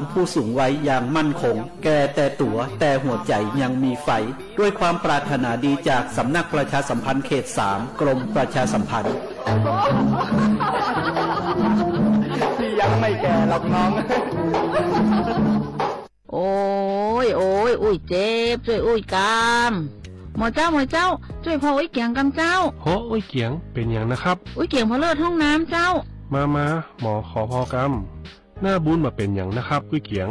มผู้สูงวัยอย่างมั่นคงแก่แต่ตัวแต่หัวใจยังมีไฟด้วยความปรารถนาดีจากสำนักประชาสัมพันธ์เขต 3 กรมประชาสัมพันธ์ที่ยังไม่แก่หรอกน้องโอ้ยอุ้ยเจ็บช่วยอุ้ยกามหมอเจ้าช่วยพออุ้ยเกียงกำเจ้าโหอุ้ยเกียงเป็นอย่างนะครับอุ้ยเกียงพอเลิศห้องน้ำเจ้ามาหมอขอพอกำหน้าบุญมาเป็นอย่างนะครับอุ้ยเกียง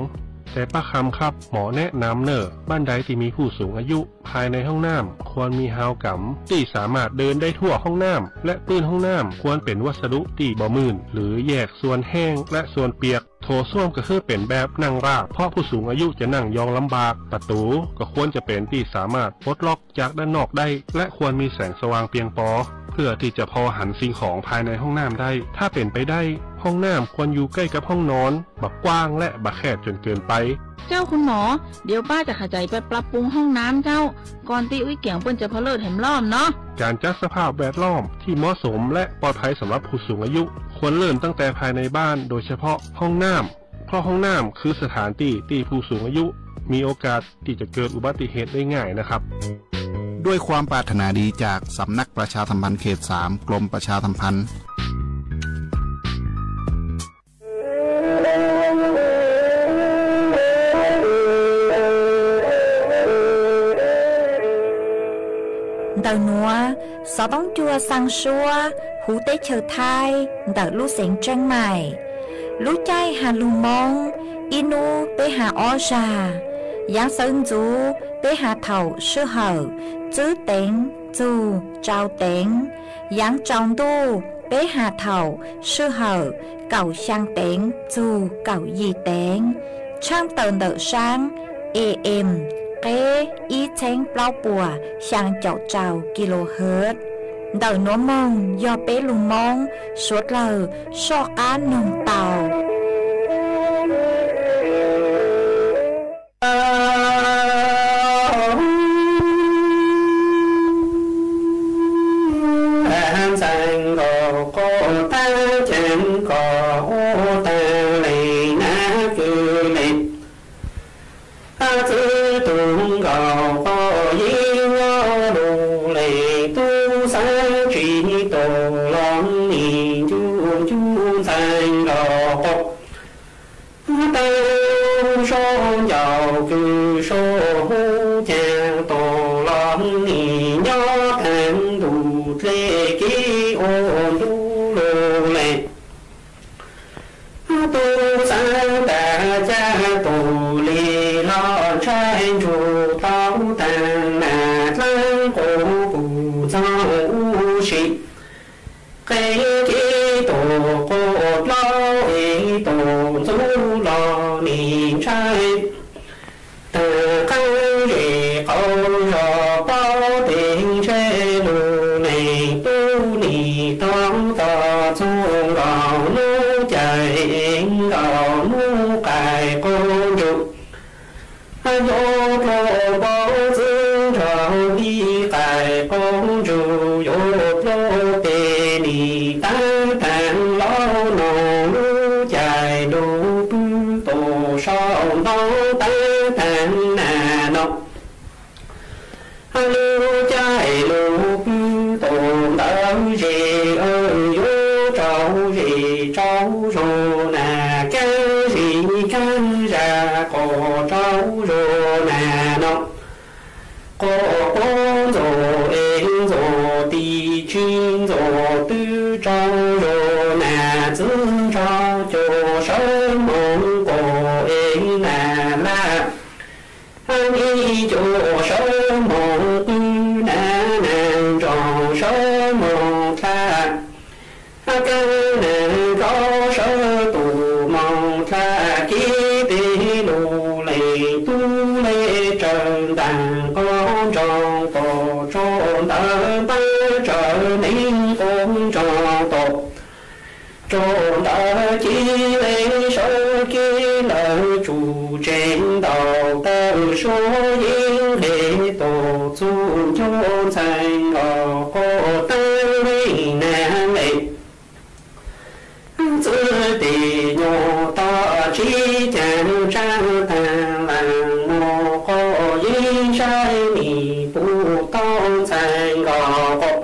แต่ป้าคำครับหมอแนะนำเนอะบ้านใดที่มีผู้สูงอายุภายในห้องน้ำควรมีฮาวกัมที่สามารถเดินได้ทั่วห้องน้ำและพื้นห้องน้ำควรเป็นวัสดุที่บ่มื่นหรือแยกส่วนแห้งและส่วนเปียกโถส้วมก็คือเป็นแบบนั่งราบเพราะผู้สูงอายุจะนั่งยองลำบากประตูก็ควรจะเป็นที่สามารถปลดล็อกจากด้านนอกได้และควรมีแสงสว่างเพียงพอเพื่อที่จะพอหันสิ่งของภายในห้องน้ำได้ถ้าเป็นไปได้ห้องน้ำควรอยู่ใกล้กับห้องนอนบักกว้างและบักแคบจนเกินไปเจ้าคุณหมอเดี๋ยวป้าจะขยายไปปรับปรุงห้องน้ำเจ้าก่อนที่อุ้ยเกียงเปิ้นจะพเลิศแหมล้อมเนาะการจัดสภาพแวดล้อมที่เหมาะสมและปลอดภัยสำหรับผู้สูงอายุควรเริ่มตั้งแต่ภายในบ้านโดยเฉพาะห้องน้ำเพราะห้องน้ำคือสถานที่ผู้สูงอายุมีโอกาสที่จะเกิดอุบัติเหตุได้ง่ายนะครับด้วยความปรารถนาดีจากสำนักประชาสัมพันธ์เขต 3 กรมประชาสัมพันธ์Đợt nữa, sáu bóng chua sang xua, hú tế chờ thai, đợt lũ xén tranh mải. Lũ chay hà lù mông, inu tế hà ó già. Giáng sơn chú tế hà thầu sư hở, chữ tên, chú, trao tên. Giáng trong tu tế hà thầu sư hở, cầu sang tên, chú, cầu gì tên. Trang tờn đợt sang, em. Kế ý chén bao bùa sang chậu trào kHz. Đời nó mong do bé lù mong suốt lờ so cá nồng tàu. Hãy subscribe cho kênh Ghiền Mì Gõ để không bỏ Hãy subscribe cho kênh Ghiền Mì Gõ để không bỏ lỡ nàng trang thang làng mô cô yên sai mì bù tông sang gò cột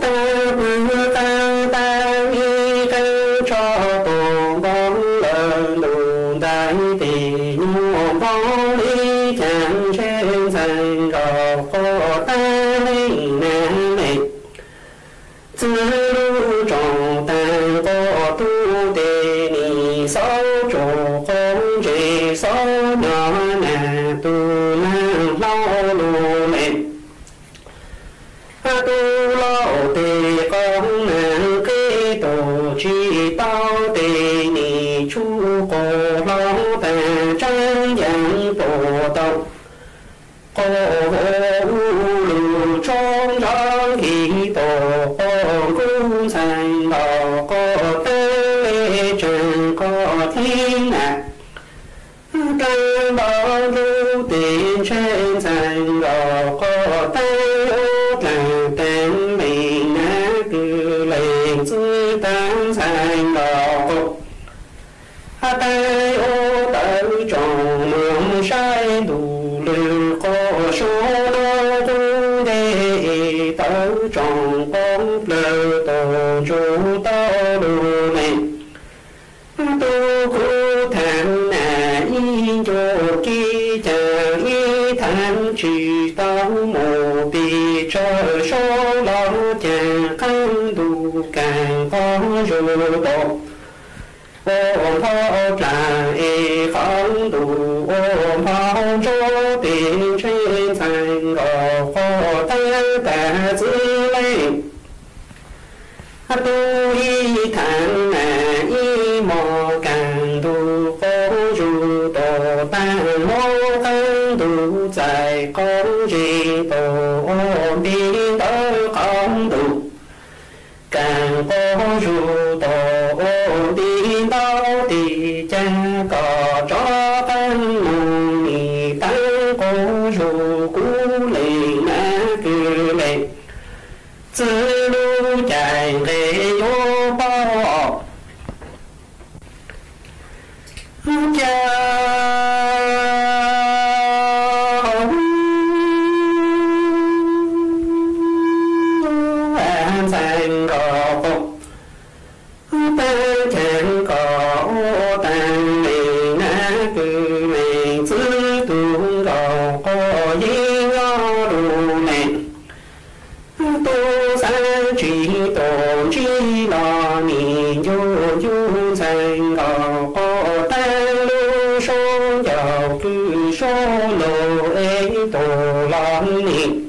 ta bư ta nghi cây cho tồn bóng lợn lùn đại tỷ nhuộm bóng lý chẳng trên sang gò cột ta linh nàng mệt tư lưu trọng tàng có tu đề nì sáu chỗ không chỉ sáu nhỏ nà tu lang lao lù mệt tu lao tề con nàng kế tổ chi tao tề nì chu cổ lao tà trang giảng tổ tộc cô lù trong đó ý tổ cung sang đỏ có tê trần có thiên nạc căn đó lưu tiền trên sang đỏ có tê ốt là tên mình nát cứ lên dưới tán sang đỏ tê ô tới tròn mương sai đủ lưu có số đô tu đề tới tròn bóng lơ tổ chú tao đủ này tu khu thản nà y cho kỳ chờ y thản chỉ tao mồ bì chờ số lo chàng khăn đủ càng có dù tổ ôm phao trà y không đủ ôm phao cho tiền trên thành gò phao ta cả dư lên tu y thản nà y mò càng đủ phao dù tổ ta mô thân đủ dài con gì tổ ôm đi tới không đủ càng có dù tổ ôm đi đâu thì cha có cho tan mù nì tăng có dù cú lì na cứ lệ tư lưu chạy lệ vô bao cha sang gò cột ta chẳng có tàn mình na cứ mình giữ tuôn gò có gì ngó đủ nền tu sang chỉ tổ chỉ lo mình du sang gò có ta lưu số giàu cứ số lô ấy tổ lo mình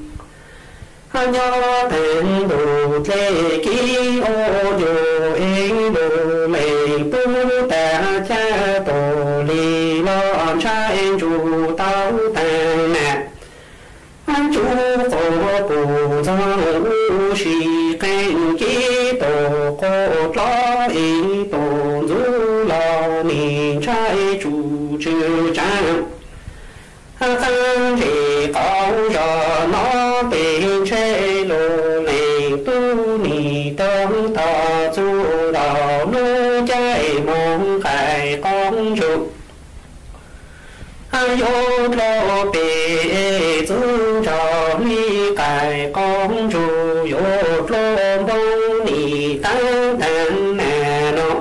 nhớ tên đủ thế ký ô dù yên đủ mình tu ta cha tổ lì lo trai chủ tao tàn nè chú phổ bù do u sĩ kênh ký tổ cô lo ý tổ du lo mình trai chủ trừ trang khăn thì có giờ nó bên trên lô này tu nì tâm thọ du đào nu chạy mong khai con chủ vô lo bề giữ cho mi cài con chủ vô lo bông nì tăng thang nè nó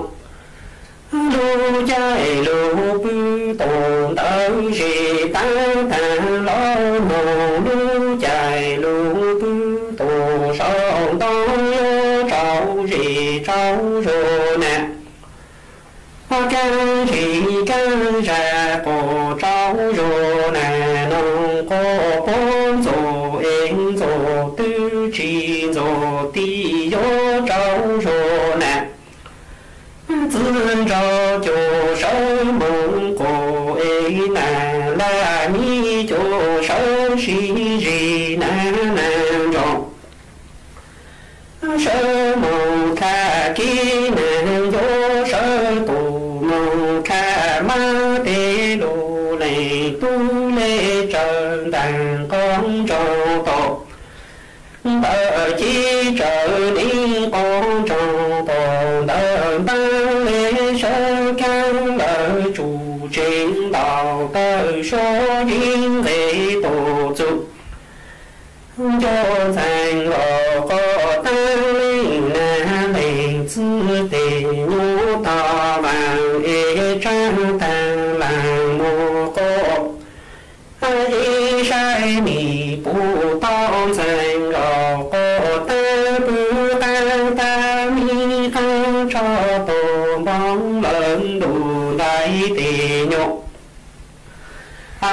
lu chạy lu bư tồn tới gì tăng thang lo mồ lu chạy lu bư tồn sông to trâu gì trâu rồi nè can gì can ra cổ trâu rồi nè nông có bốn rồi em rồi tư chỉ rồi ti vô trâu rồi nè dương cho chỗ sớm mộng cổ ấy nà la mi chỗ sớm xí gì nà nàng rộng sớm mộng kha kí nàng vô sớm tù mộng kha ma tê lô lệ tu lê trần đàn con trò tổ bờ chi trở nên con trò tổ đờ ba lê sơ can lời chủ chính đạo tới số những lễ tổ chức cho thành lộ có tăng linh na linh tư tề nhu ta vàng ê trang tăng làng mô cô ai sai mì bù tao thành lộ có ta bù tăng ta mi khăn cho tổ bóng lớn đủ đại tề nhục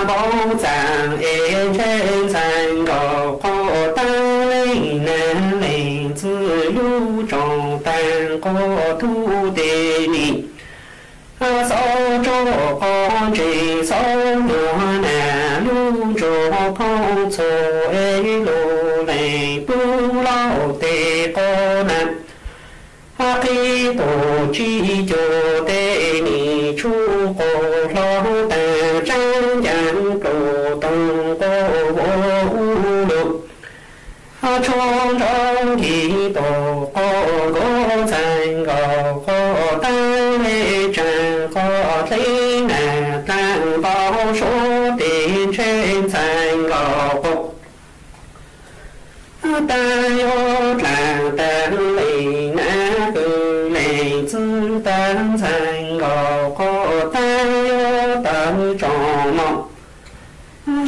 bóng chàng ê trên thành lộ có tăng linh na linh tư lưu trong tăng có thu tề nị sau cho con chỉ sau mùa nà lưu cho con số ê lô này bù lao tề con nà khi tổ chi cho tề nị chú cô lo tà trang giang tổ tông cô vô lực trong thì tổ có thành có ta lê tràng có thấy nà tăng bao số tiền trên thành có ta yo làng tăng lì na cư lì tư tăng thành có ta yo tăng tròn mộng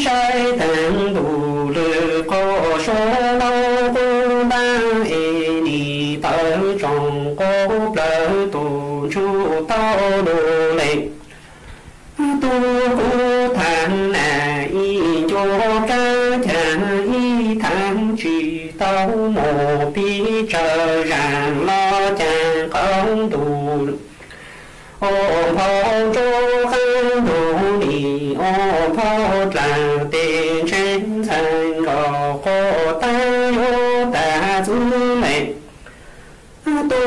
sai tăng đủ lư có số lâu cô đang ê đi tới trong cô lỡ tù chú tao đồ lệ tu cô thang nà y cho ca cha y thang chỉ tao mồ bi chờ ràng lo chàng không đủ ô phong cho khăn đủ đi ô phong là tiền trên thành gò cô ta yo ta giữ mẹ tu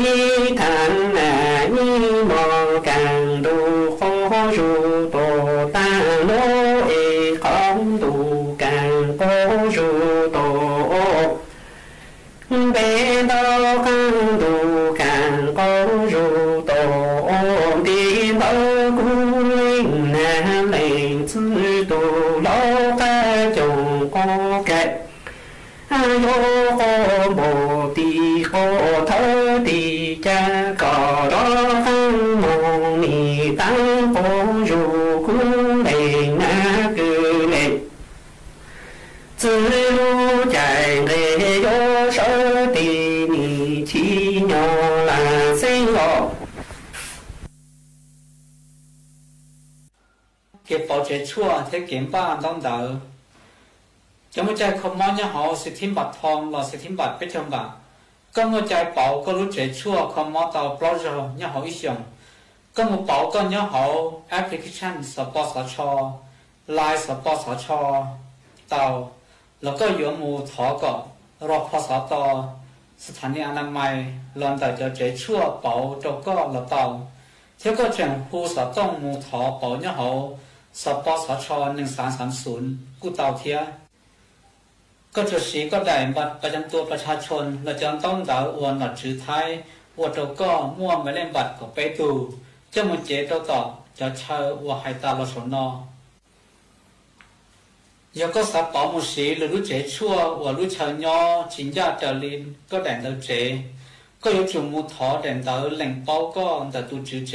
y thang nà y mò càng đủ khó dù tổ ta nô y không đủ càng có dù tổ bé đó càng đủ càng có dù tổ đi đâu cũng linh nà linh tư tù lâu ca chồng có kẹt yo có bồ tì có thơ tì cha cỏ đó khăn mong nì tăng có dù cũng linh nà cư lệ tư lưu chạy lệ yo sơ tì nì chi nhỏ là sinh ngọ cái bảo chế chua thế kiếm ba đông đỡ trong một trái không mong nhá họ sẽ thêm bạc thong là sẽ thêm bạc bê trong bạc có một trái bảo có lúc chế chua không mong tàu browser nhá họ ít dùng có một bảo có nhá họ application support cho live support cho tàu là có yếu mù thọ có rọ phá sát toสถานีอนามัยลอนแต่จะเจ๊ชั่วเป่าจก็ละเตาเที่ยวก็แจ้งผู้สะต้องมูถอเป่าเนี่ยเขาสปสช1330กู้เตาเทียก็จะสีก็ได้บัตรประจำตัวประชาชนและจะต้องดาวอวนหลัดชื่อไทยอวดจก็มั่วไม่เล่นบัตรก็ไปดูจะมันเจ๊ต่อจะเช่าอวดให้ตาลสนยังก็สับปะมุสีหรือรู้เจ๊ชั่วว่ารู้เชิญย่อจินยาเจริญก็แดงเตาเจก็有จุมูถอแดงเตาแหล่งเป้าก็แต่ตูจือเจ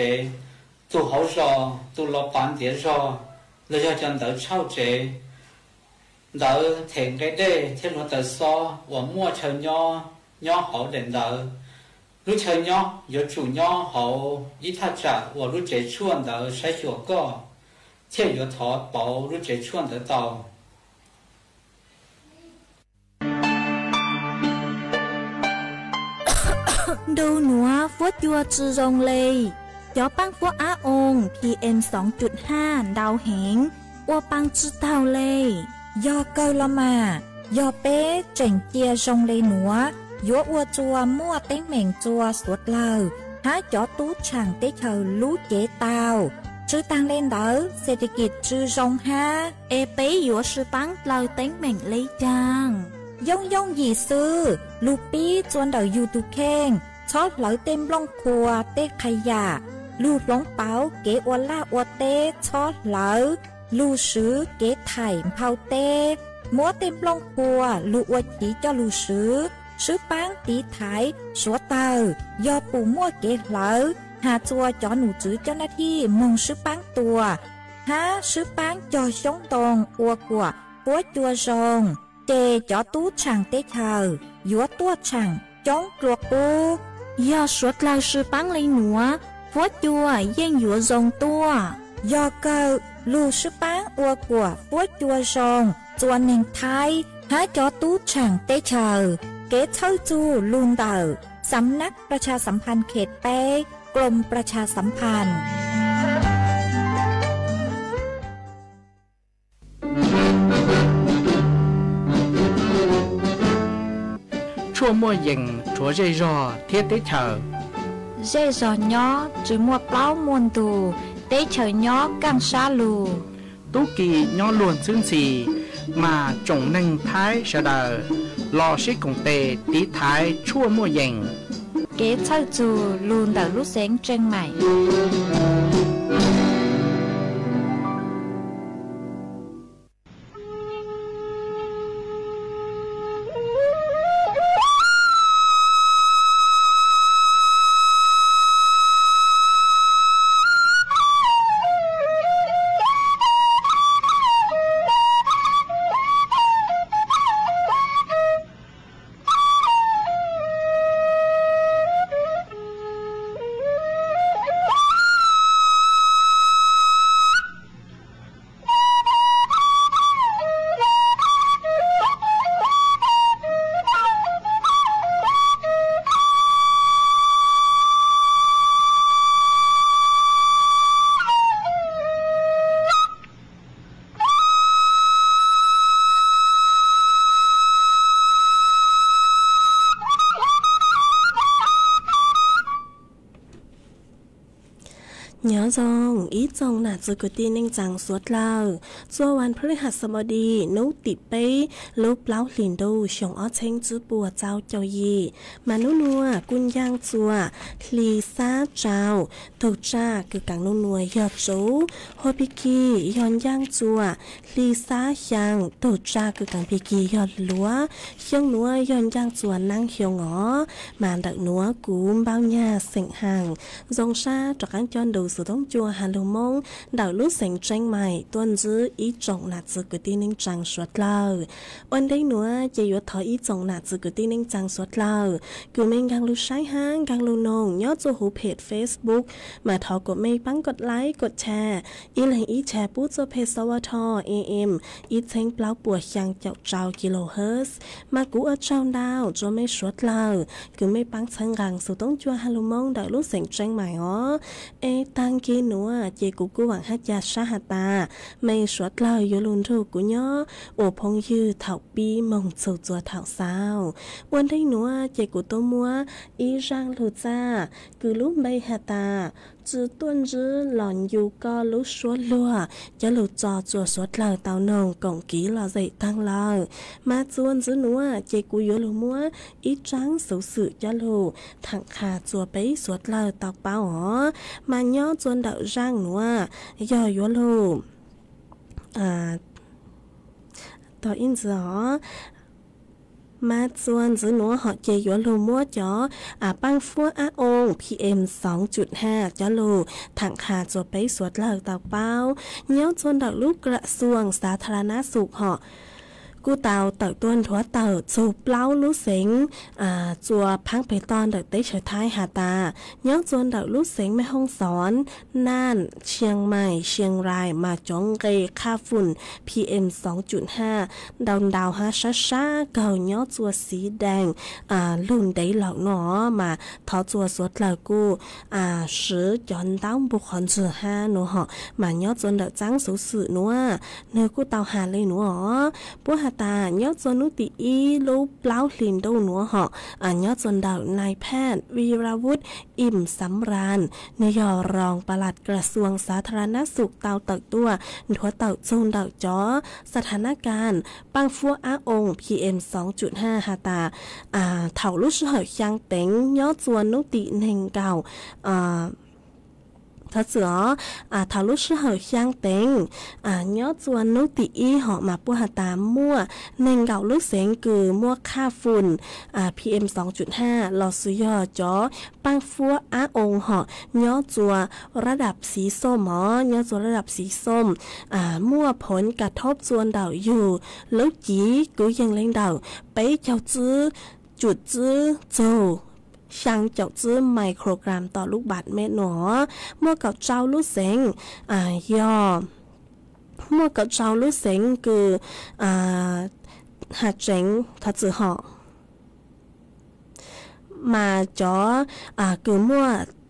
ตูเขารอตูรอปานเดียรอแล้วจะจันเตาเช่าเจเตาเถงได้เที่ยวเตาซอว่ามั่วเชิญย่อเขาแดงเตารู้เชิญย่อ有主ย่อเขาอีท่าจ่าว่ารู้เจ๊ชั่วเตาใช้หัวก็เที่ยวถอเป่ารู้เจ๊ชั่วเตาĐâu nữa phốt chua chư rong lê gió băng phốt á ôn PM 2.5 đau hẹn ô băng chư tao lê do câu lo mà do bé chảnh chia rong lê nữa gió ô chua mua tên mèn chua suốt lờ há chó tú chẳng tế chờ lú chế tao chư tăng lên đỡ sẽ đi kịp chư rong ha ê bé gió sư băng lờ tên mèn lấy chàng Dông gì sư Lupi chuan đầu YouTube khen chót lỡ tem long khua tê khai giả ลูกหลงเปาเกอวล่าอวเตชอเหลาลูซื้อเกไถ่เผาเตมัวเต็มลงปัวลูอวจีเจ้าลูซื้อปังตีไถ่สัวเตายอปูมัวเกเหลาหาจัวจอหนูจื้อเจ้าหน้าที่มงซื้อปังตัวหาซื้อปังจอชงตรงอัวกัวปัวจัวซงเจจอตู้ช่างเตเธอยัวตัวช่างจ้องกลัวปู要说老师帮你挪佛ตัวเย่งหัวทรงตัวยอเกิดลูซื้อปังอัวกัวปัวจัวซงจวนหนึ่งไทยหาจอตู้ช่างเตเธอเกเช่าจูลุนเตอสำนักประชาสัมพันธ์เขตเป้กรมประชาสัมพันธ์ชั่วมั่วเย่งชัวใจรอเทียเตเชอเจจอย้อจือมัวเปล่ามวนตูเตเชอย้อกังซาลูตุกีย้อล้วนซึ่งสีมาจงหนึ่งท้ายเสดอรอชิกงเตตีท้ายชั่วมั่วเย่งเกเช่าจูลูนเดาลูเซงเจงใหม่nhớ rằng ý trong là sự quyết định nên chẳng suốt lâu doวันพฤหัสบดีนุติเป้ลูปเล้าหลินดูชงอ้อเชงจื้อปัวเจ้าเจ้ายีมานุนัวกุนย่างจัวลีซาเจ้าถูกจ้าคือกังนุนัวยอดจูโฮปิกีย้อนย่างจัวลีซายังถูกจ้าคือกังปิกียอดลัวเชียงนัวย้อนย่างจัวนั่งเขียวงอมาดักนัวกูมเบ้าหญ้าเสียงห่างจงซาจากการจอนดูสุดต้องจัวฮาลูมงดาวลูกเสียงเจงใหม่ต้นจื้ออีจงหนักจื้อกุฏินิ่งจังสวดเล่าวันได้หนัวจะยศถอยอีจงหนักจื้อกุฏินิ่งจังสวดเล่ากูเมงกังลูใช้ห้างกังลูนงยอดจูหูเพจ Facebook มาทอกดไม่ปังกดไลค์กดแชร์อีหลังอีแชร์ปู้จูเพจสวท AM อีเชงเปล่าปวดยังเจ้าเจ้ากิโลเฮิร์ตมากูเจ้าดาวจะไม่สวดเล่ากูไม่ปังชังกังสุดต้องจัวฮาลูมงดาวลูกเสียงเจงใหม่อ๋อตังกีนัวเจกูกูหวังฮัจยาชาหตาไม่สวดเล่าโยลุนทูกูย่อโอพงยืเถาปีมงสูจัวเถาสาววันได้นัวเจกูตัวมัวอีรังลูจ้ากูลุใบหตาจื้อต้นจื้อหล่อนอยู่ก็ลุสวดลัวจะลุจอจัวสวดเล่าเตานงกงกีหล่อใจตั้งเล่ามาจวนจื้อนัวเจกูโยลุมัวอีจังสูสื่อจะลุถังขาจัวไปสวดเล่าตอกเป้าอ๋อมาย่อจวนเดาร่างนัวย่อโยลุต่ออินจ๋อมาจวนจื้อหนัวหอเจยัวลูมัวจ๋อปังฟัวอาอง PM 2.5 จ้าลูถังขาจวไปสวดเลิกตอกเป้าเงี้ยวจนดอกลูกกระทรวงสาธารณสุขหอกูเต่าเต่าต้นหัวเต่าสูบเล้าลูเสงจัวพังไปตอนเด็กเตะเฉยท้ายหาตาเงี้ยวจนเด็กลูกเสงแม่ห้องสอนน่านเชียงใหม่เชียงรายมาจงเกยค่าฝุ่น PM 2.5 ดาวฮะช้าเก่าเงี้ยวจัวสีแดงลุ่นได้หลอกหนอมาทอจัวสวดเหล่ากูสือจอนตั้งบุคคลจือห้าหนูหอมาเงี้ยวจนเด็กจังสูสื่อหนูเนื้อกูเต่าหาเลยหนูหอปัวตาเนาะจนนุติอีลูปเล้าลินดูหนัวเหาะเนาะจนดาวนายแพทย์วีรวุฒิอิ่มสำราญนายรองปลัดกระทรวงสาธารณสุขเตาตักตัวหัวเต่าจงดาวจ้อสถานการณ์ปังฟัวอาอง PM 2.5 หาตาเถาลุชเหยยังเต็งเนาะจวนนุติเน่งเก่า thật sự thảo lúc sư hở sang tính nhớ chùa nấu tỉ y họ mà bùa hạt tá mua nên gạo lúc sáng cứ muaค่าฝุ่นPM 2.5 lò sử dụng cho băng phua á ông họ nhớ chùaระดับสีส้มnhớ chùaระดับสีส้มmua ผลกระทบส่วนดาวอยู่แล้วจีcứยังเล่นดาวไปเจ้าจื้อจุดจื้อโจช่างเจ้าจื้อไมโครกรัมต่อลูกบาศก์เมตรหนอมั่วกับเจ้าลูกเสงย่อมั่วกับเจ้าลูกเสงคือหาเจ๋งทัดจื้อหอมาจ่อคือมั่ว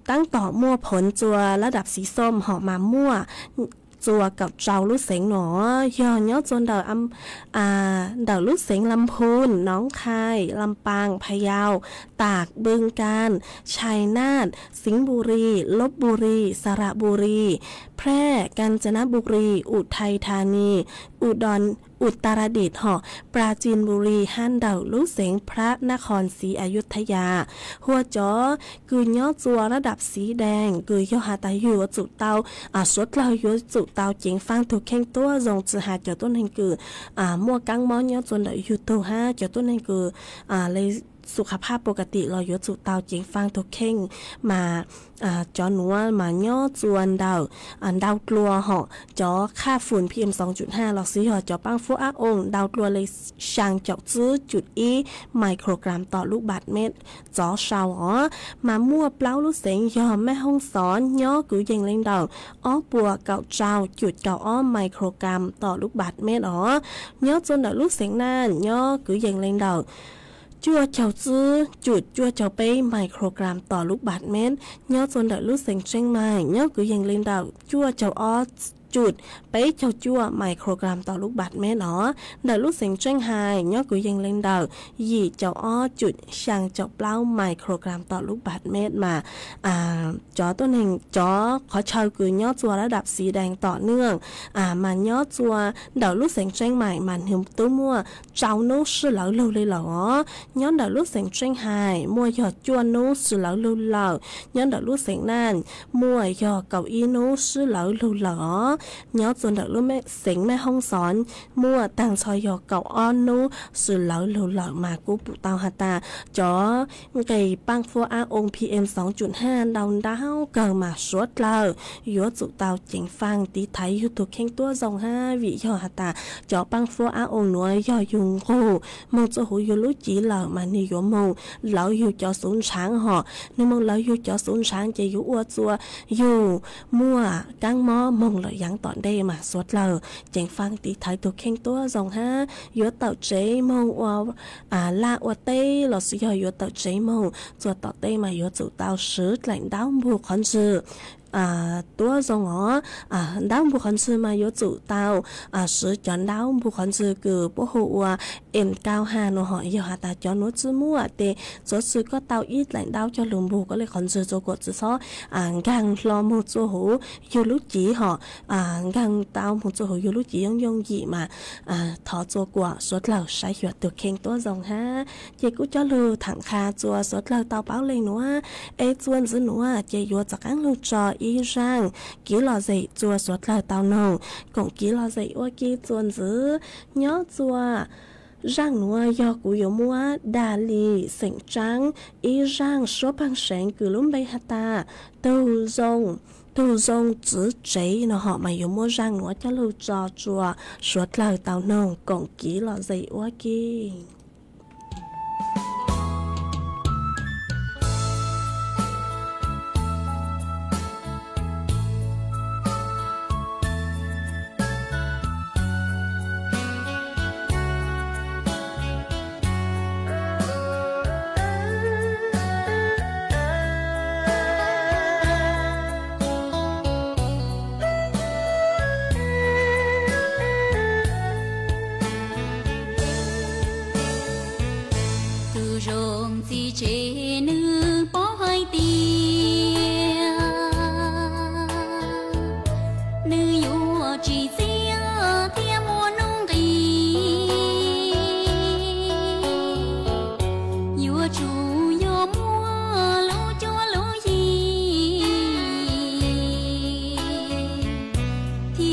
ตั้งต่อมั่วผลจัวระดับสีส้มหอมามั่วจัวกับเจ้าลูกเสงหนอย่อเนาะจนดาวลูกเสงลำพูนน้องคายลำปางพะเยาตากบึงกาฬชัยนาทสิงห์บุรีลพบุรีสระบุรีแพร่กาญจนบุรีอุทัยธานีอุตรดิตถ์ปราจีนบุรีฮั่นดาวลูกเสงพระนครศรีอยุธยาหัวจ๋อคือย่อจัวระดับสีแดงคือย่อหาตาอยู่จุเตาสดเราอยู่จุเตาเจียงฟังถูกแข่งตัวทรงจือหาเจ้าต้นแห่งคือมั่วกังม้อนย่อจนดาวอยู่ตัวห้าเจ้าต้นแห่งคือเลยสุขภาพปกติเราอยู่จุเตาเจียงฟังถูกแข่งมาจอหนัวมาย่อจวนดาวกลัวจอค่าฝุ่น PM 2.5 หลอกซื้อจอปังฟูอาองดาวกลัวเลยช่างจอกจื้อจุดอีไมโครกรัมต่อลูกบาศก์เมตรจอชาวมามั่วเปล่าลูกเสงยอแม่ห้องสอนย่อกูยังเล่งดาวปัวเก่าเจ้าจุดเก่าไมโครกรัมต่อลูกบาศก์เมตรย่อจนดาวลูกเสงนั่นย่อกูยังเล่งดาวจั่วเจ้าจื้อจุดจั่วเจ้าเป้ไมโครกรัมต่อลูกบาศก์เมตรย่อจนดาวลูกเสงเชียงใหม่ย่อกูยังเล่งดาวจั่วเจ้าจุดไปเจ้าจั่วไมโครกรัมต่อลูกบาศก์เมตรดาวลูกเสียงเจ้งไฮย่อกูยังเล่นดาวยี่เจ้าจุดช่างเจ้าเปล่าไมโครกรัมต่อลูกบาศก์เมตรมาจอตัวหนึ่งจอขอเชิญคือย่อจั่วระดับสีแดงต่อเนื่องมันย่อจั่วดาวลูกเสียงเจ้งใหม่มันหิมตัวมั่วเจ้าโน้สื่อเหลาเร็วเลยเหรอย่อดาวลูกเสียงเจ้งไฮมั่วย่อจั่วโน้สื่อเหลาเร็วย่อดาวลูกเสียงนั่นมั่วย่อเก้าอี้โน้สื่อเหลาเร็วnhớ dồn được lúc mẹ xính mẹ không xón mua tăng cho yo cậu on nu sự lỡ lưu lỡ mà cú bụ tao hạt ta chó cái băng phô a ông PM 2.5 đồng đáo cờ mà suốt lờ yếu tụ tao chính phang tí thấy YouTube khen tua dòng ha vị cho hạt ta chó băng phô a ông nuôi do dùng hồ mong cho hữu yếu lúc chỉ lờ mà ni yếu mong lỡ yếu cho xuống sáng họ nên mong lỡ yếu cho xuống sáng chỉ yếu ua chua yếu mua căng mò mong lợi dáng tọn đây mà suốt lờ chính phang tí thấy tục khen tua dòng ha yếu tàu chế mong la ua tê lọ sử dụng yếu tàu chế mong cho tàu tê mà yếu tụ tao sứ lãnh đạo buộc con sự tua dòng đau buộc con sự mà yếu tụ tao sứ chọn đau buộc con sự cứ bố hộ em cao hà nó hỏi yếu hà ta cho nó chứ mua tê số sự có tao ít lãnh đạo cho lùm buộc có lấy con sự cho cuộc chứ so gang lo một chỗ hữu yếu lúc chỉ họ gang tao một chỗ hữu yếu lúc chỉ用gì mà thọ cho cuộc suốt lờ sai hiệu được khen tua dòng ha chị cũng cho lừa thẳng kha chùa suốt lờ tao báo lên nữa ê chuan giữ nữa chị yếu chắc ăn lưu trò y rang kỹ lò dậy chùa suốt lờ tao nồng cũng kỹ lò dậy ô kỹ chuan giữ nhớ chùa rang nữa do cụ yếu mua đà lì sỉnh trắng y rang số bằng sáng cứ lúc bay hạt ta đầu dông chữ chế nó họ mà yếu mua rang nữa cho lưu trò chùa suốt lờ tao nồng cũng kỹ lò dậy ô kỹ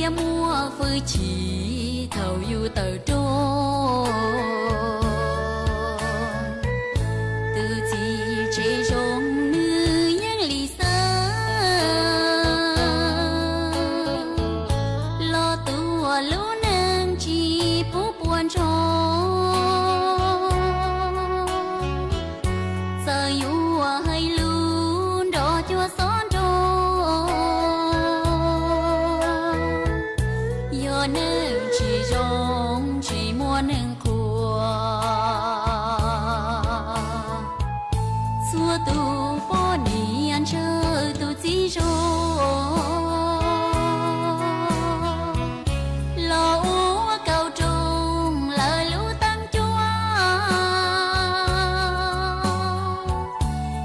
tia mua phơi chỉ thầu yêu tờ trô từ chỉ chế rong nữ yang lì sơ lo tua lú nang chỉ phú buồn trò giờ yêu hay luôn đó chúa son nâng chỉ rong chỉ mua nâng khua xua tu bỏ đi ăn chơi tu chỉ rong lo uống cầu trùng lời lũ tăng chúa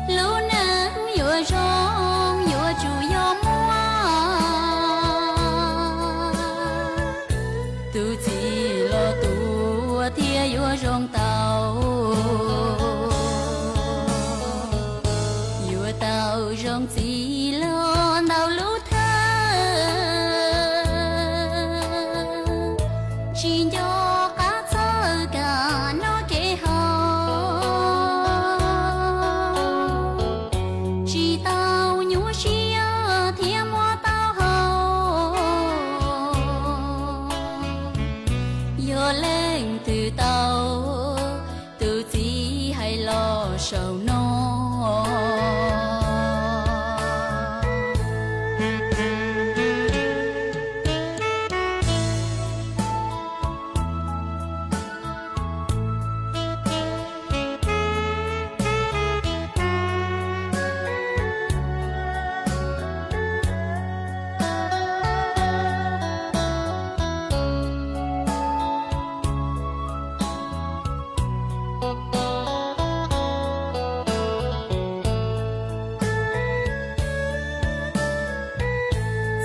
lũ nâng vừa rong vừa chủ gió mua tu chỉ lo tu thia yo rong tàu yo tàu rong chỉ lo tàu lú thơ chỉ cho cá sơ cả nó kê hò chỉ tàu nhú xia thia mua tàu hò yo lên từ tàu từ chỉ hay lo sầu no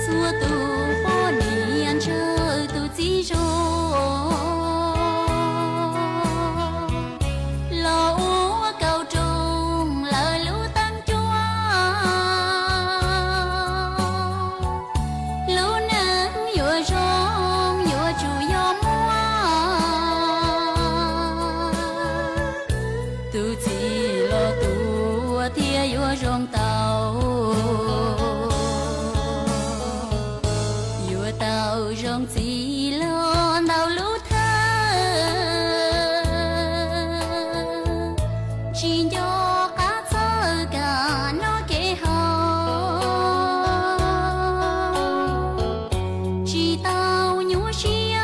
xua tu bỏ đi ăn chơi tu chỉ rong lo uống cầu trùng lời lũ tăng chúa lũ nắng vừa rong vừa chủ gió mua tu chỉ lo tu thia vừa rong tàu tàu rong chỉ lo tàu lú thơ chỉ cho cá sơ cả nó kê hò chỉ tàu nhú xia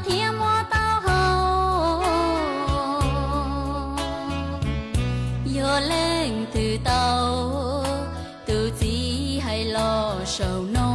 thia mua tàu hò yo lên từ tàu từ chỉ hay lo sầu no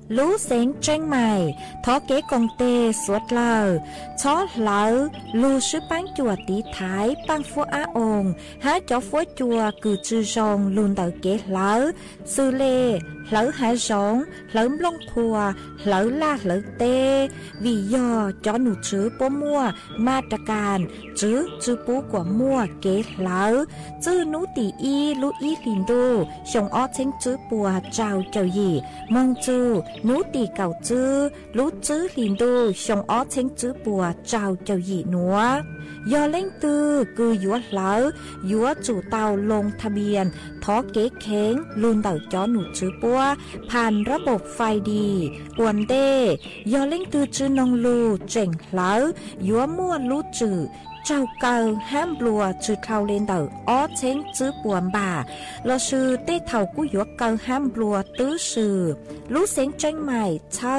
lũ xén tranh mày thó kế công tê suốt lờ chó lỡ lù sư bán chùa tí thái bán phú á ồn há cho phú chùa cử chư rong luôn tờ kế lỡ sư lê lỡ há rong lỡ lông thùa lỡ la lỡ tê vì do cho nụ chứ bố mua ma trà càn chứ bố của mua kế lỡ chứ nụ tỷ y lũ y lìn đô xong ó chênh chứ bùa trao chào gì mong chứ nụ tỷ cầu chứ lũ chứ lìn đô xong ó chênh chứ bùa trao chào gì nữa do lên tư cứ dúa lỡ dúa chủ tàu lงทะเบียนท้อเก๊เค้งลุนเต่าจ้อหนูจื้อปัวผ่านระบบไฟดีอวนเด้ยอเล่งตือจื้อนองลูเจ๋งเหลายัวมั่วลูจื้อ เจ้าเก่าห้ามบัวจืดเท่าเลนเดออ้อเช้งจื้อปวนบ่าเราซื้อเต้เท่ากู้ยัวเก่าห้ามบัวตื้อซื้อรู้เสียงจังใหม่เช่า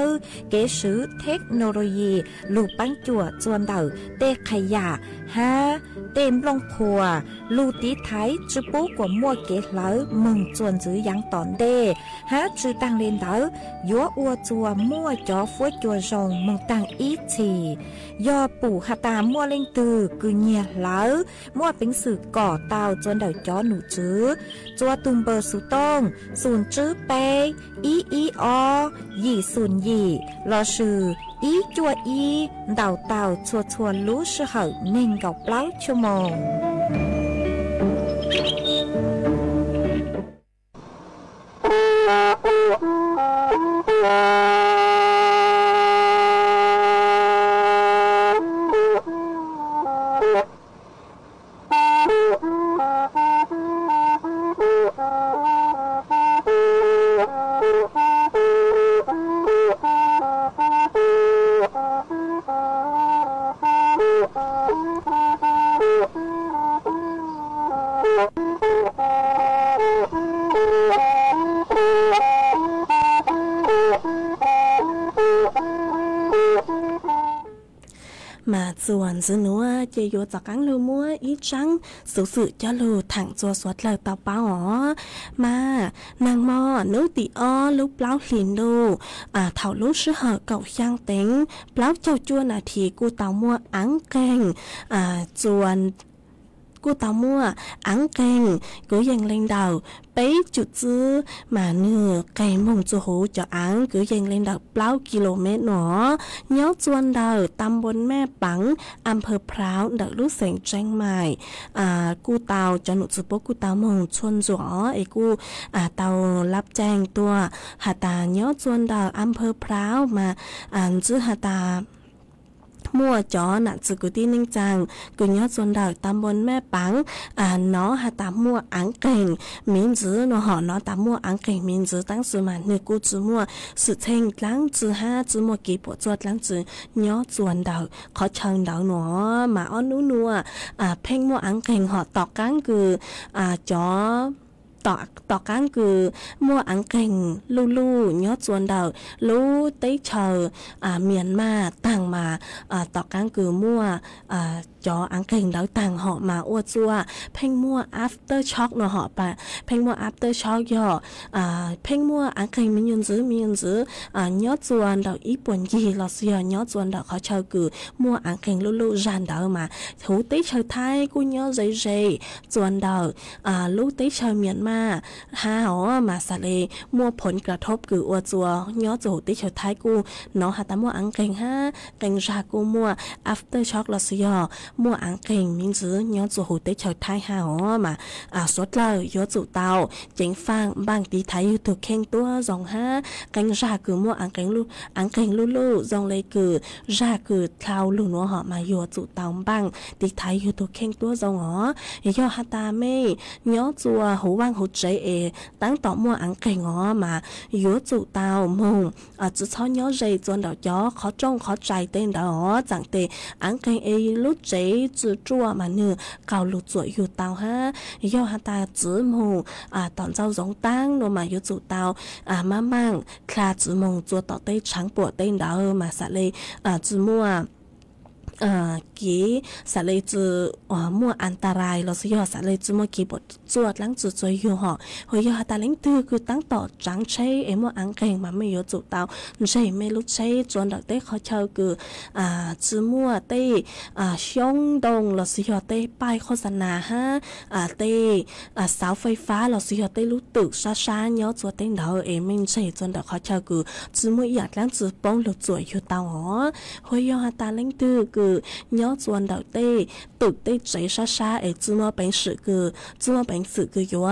เก๋ซื้อเทคโนโลยีลูกปั้นจั่วจวนเดอเต้ขยะฮะเต็มลงพัวลูตีไทยจื้อปูกว่ามั่วเก๋เหลอมึงจวนจื้อยังตอนเด้ฮะจื้อตั้งเลนเดอยัวอัวจัวมั่วจ่อฟัวจัวรองมึงตั้งอีทียอปู่หาตามั่วเล่งตือคือเงียเหลอมั่วเป็นสื่อก่อเตาจนเดาจ่อหนูจื้อจัวตุมเบอร์สุต้งศูนย์จื้อเปอีอยี่ศูนย์ยี่รอชื่ออีจัวอีเดาเตาชัวรู้ชื่อเหอะเน่งกับเปล่าชั่วโมงmà chuẩn dư nữa chỉ vô cho cắn lưu mua ít trắng sự cho lưu thẳng cho suốt lời tao báo ó mà nàng mò nữ tị o lúc báo liền đô thảo lúc sứ hở cậu sang tính báo châu chua là thì cô tao mua áng canh chuẩn cô tao mua áng canh cứ dành lên đầu bấy chút dư mà nửa cây mông cho hú cho áng cứ dành lên đầu bao km nó nhớ chuan đầu tăm bốn mẹ bắn âm phơ pháo đợi lúc sành tranh mài cô tao cho nụ chú bố cô tao mông chuan rõ ấy cô tao lắp tranh tua hà ta nhớ chuan đầu âm phơ pháo mà chứ hà ta mua chó nãy sự cứ tin ninh chàng cứ nhớ xuân đời tam bốn mẹ bắn nó hà tám mua áng cảnh miếng dứ nó họ nó tám mua áng cảnh miếng dứ tăng sự mà người cô chỉ mua sự thanh lắng chỉ ha chỉ mua kỳ bộ chuột lắng chỉ nhớ xuân đời khó chân đời nó mà on nú nua phèn mua áng cảnh họ tọt cán cứ chó tọt cán cứ mua áng cảnh lu nhớ chuồn đầu lu tới chờ miền mà tàng mà tọt cán cứ mua cho áng cảnh đầu tàng họ mà ô chua phèn mua after shock nó họ bà phèn mua after shock yo phèn mua áng cảnh miền dứ nhớ chuồn đầu ít buồn gì là xưa nhớ chuồn đầu khó chờ cứ mua áng cảnh lu ràn đầu mà thú tới chờ thay cô nhớ dây chuồn đầu lu tới chờ miền mà ha họ màสาเลมัวผลกระทบคืออัวจัวย้อจูติเฉยท้ายกูเนาะหาตามัวอังเก่งฮะเก่งรากูมัว after shock ละสิยอมัวอังเก่งมิงจื้อย้อจูหูติเฉยท้ายฮะอ๋อมาสดเลยย้อจูเตาเจ๋งฟังบางตีไทยถูกเข่งตัวจงฮะเก่งราคือมัวอังเก่งลูจงเลยคือราคือเท้าลูนัวหอมาย้อจูเตาบางตีไทยถูกเข่งตัวจงอ๋อย่อหาตาไม่ย้อจัวหูว่างหูใจตั้งต่อมัวอังเก่งอ๋อมายัวจู่เตาโมงจะช้อนย้อใจจนดอกย้อขอจ้องขอใจเต้นดอกจังเตอังเก่งลุใจจื้อจั่วมาเนื้อเก่าลุจ่วยอยู่เตาฮะย่อหาตาจื้อโมงตอนเจ้าสงตั้งโนมายัวจู่เตามามั่งคลาจื้อโมงจั่วต่อเต้ช้างปวดเต้นดอกมาสะเลยจื้อมัวกี่สาเลจืมัวอันตรายเราสิยอสาเลจืมัวกี่บทจวดลังจืจอยอยู่หอหอยหาตาเล้งตือคือตั้งต่อจังใช้มัวอังเก่งมาไม่ยอจุเตาใช่ไม่รู้ใช้จวนดอกเต้เขาเช่าคือจืมัวเต้ช่องดงเราสิยอเต้ป้ายโฆษณาฮะเต้เสาไฟฟ้าเราสิยอเต้รู้ตึกช้าๆย้อจวดเต้ดอกไม่ใช่จวนดอกเขาเช่าคือจืมัวอยากลังจืป้องหลุดจวยอยู่เตาหอหอยหาตาเล้งตือคือnhớ chuồn đầu tê tự tê cháy xa ở chú mơ bánh sự cứ yếu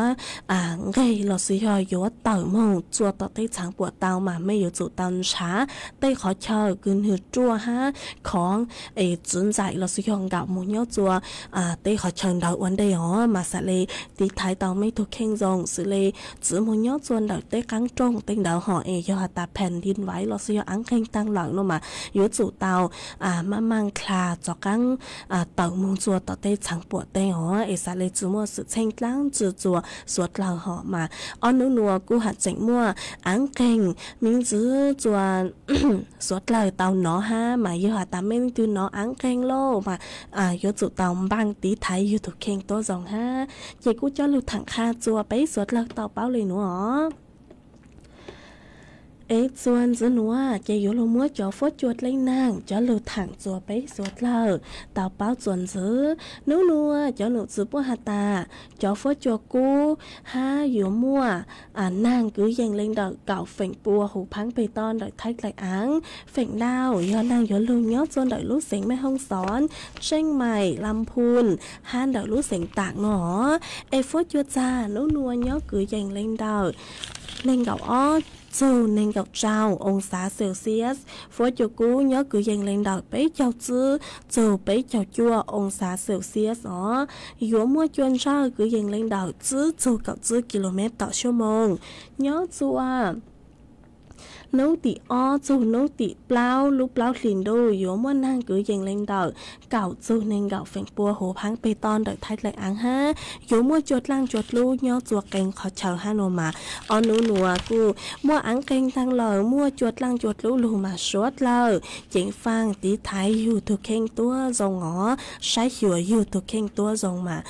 gây là sự yếu tàu mông chua tàu tê chẳng bộ tàu mà mấy yếu chủ tàu xá tê khó chờ cứ như chua ha khó ở chuẩn dạy là sự yếu gạo mù nhớ chua tê khó chờ đầu vấn đề ó mà sẽ lê tí thái tàu mấy thuộc khen dòng sự lê chỉ mù nhớ chuồn đầu tê cắn trông tên đầu họ yếu hạt ta phèn điên váy là sự yếu áng khen tăng lặng nó mà yếu chủ tàu mà mang คลาจอกังเต่ามุงจัวต่อเตฉังปวดเตอ๋อเอสาเลยจือมัวสือเช่งล้างจือจัวสวดเราหอมาอ้อนนัวกูหัดเจ๋งมัวอังเก่งมิงจื้อจัวสวดเราเต่าหนอฮะมาอยู่หาตามไม่จื้อหนออังเก่งโลมาอยู่จุดเต่าบังตีไทยอยู่ถูกเข่งตัวสองฮะเจ้ากูจะลุถังคาจัวไปสวดเราเต่าเป้าเลยหนูอ๋อส่วนจะหนัวจะอยู่ลงมัวจอฟดจวดเลยนางจะหลุดถังจัวไปสวดเราเต่าเป้าส่วนซื้อนัวจะหลุดซื้อปัวหาตาจอฟดจวกูห้าอยู่มัวนางcứยังเล่งดอกเก่าเฝ่งปัวหูพังไปตอนดอกไทยไหลอังเฝ่งดาวยอนางย้อนลุงย้อนจนดอกลูกเสียงแม่ห้องสอนเชียงใหม่ลำพูนห้านดอกลูกเสียงตากหนอฟดจวจ้านัวย้อนcứยังเล่งดอกเล่งดอกอ้อdù nên gặp trao ông xã Celsius phó chủ cú nhớ cử dành lên đảo bấy chào chư dù bấy chào chua ông xã Celsius đó dũa mua chuyên ra cử dành lên đảo chư dù cậu chư kmต่อชั่วโมงnhớ chua nấu tỉ o dù nấu tỉ plau lúc plau liền đôi dũa mua năng cử dành lên đảo cậu dù nên gạo phèn bùa hồ pháng bê ton đợi thay lại ăn ha dũa mua chuột lang chuột lu nhớ chuột canh khó chờ ha nô mà o nụ nùa cu mua ăn canh tăng lờ mua chuột lang chuột lu lu mà suốt lờ chính phang tí tháiอยู่thuộc khen tua dòng ngõ sai hiểuอยู่thuộc khen tua dòng mà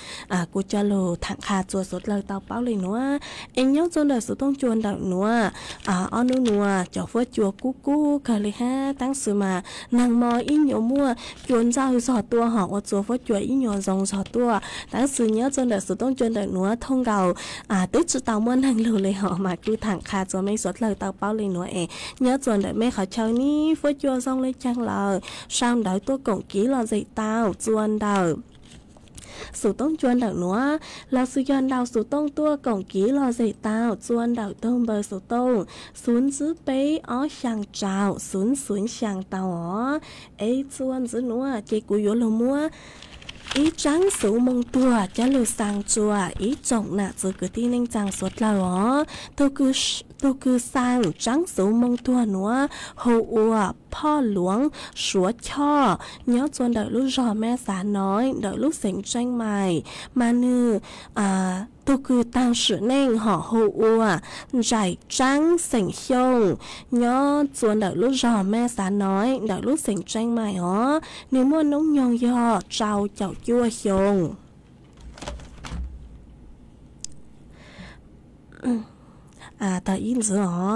cu cho lu thẳng kha chuột sốt lờ tao báo lên nữa em nhớ cho đời số tông chuột đợi nữa o nụ nùa cho phớt chùa cú cờ lì ha tăng sự mà nàng mò ít nhiều mua chuồn rau sọt tua họ ở chùa phớt chùa ít nhiều dòng sọt tua tăng sự nhớ cho đời sự tông chuồn đợi nữa thông gạo tới chữ tàu mơn hàng lừa lấy họ mà cứ thẳng khá cho mấy sọt lời tàu bao lên nữa nhớ chuồn đợi mấy họ chơi ní phớt chùa xong lấy trang lờ sao đợi tua cổng ký là dậy tàu chuồn đợiสูต้องจวนดอกนัวเราสุยอนดาวสูต้องตัวกล่องกี้รอใส่ตาวจวนดอกต้มเบอร์สูต้องศูนย์ซื้อไปอ๋อช่างเจ้าศูนย์ช่างเตาอ๋อจวนซื้อนัวเจกุยโลมัวจังสูมงตัวจะหลุดสังจัวจงน่ะจะคือที่นิ่งจังสดแล้วอ๋อตัวคือสังจังสูมงตัวหนัวหัวพ่อหลวงสัวช่อเนื้อจวนเดลูกรอแม่สาน้อยเดลูกเสียงแจ้งใหม่มานือตัวคือตังสือเน่งห่อหัวใจจังเสียงชงเนื้อจวนเดลูกรอแม่สาน้อยเดลูกเสียงแจ้งใหม่อ๋อเนื้อม้วนน้องยองยอเจ้ายั่วชงต่ออินสืออ๋อ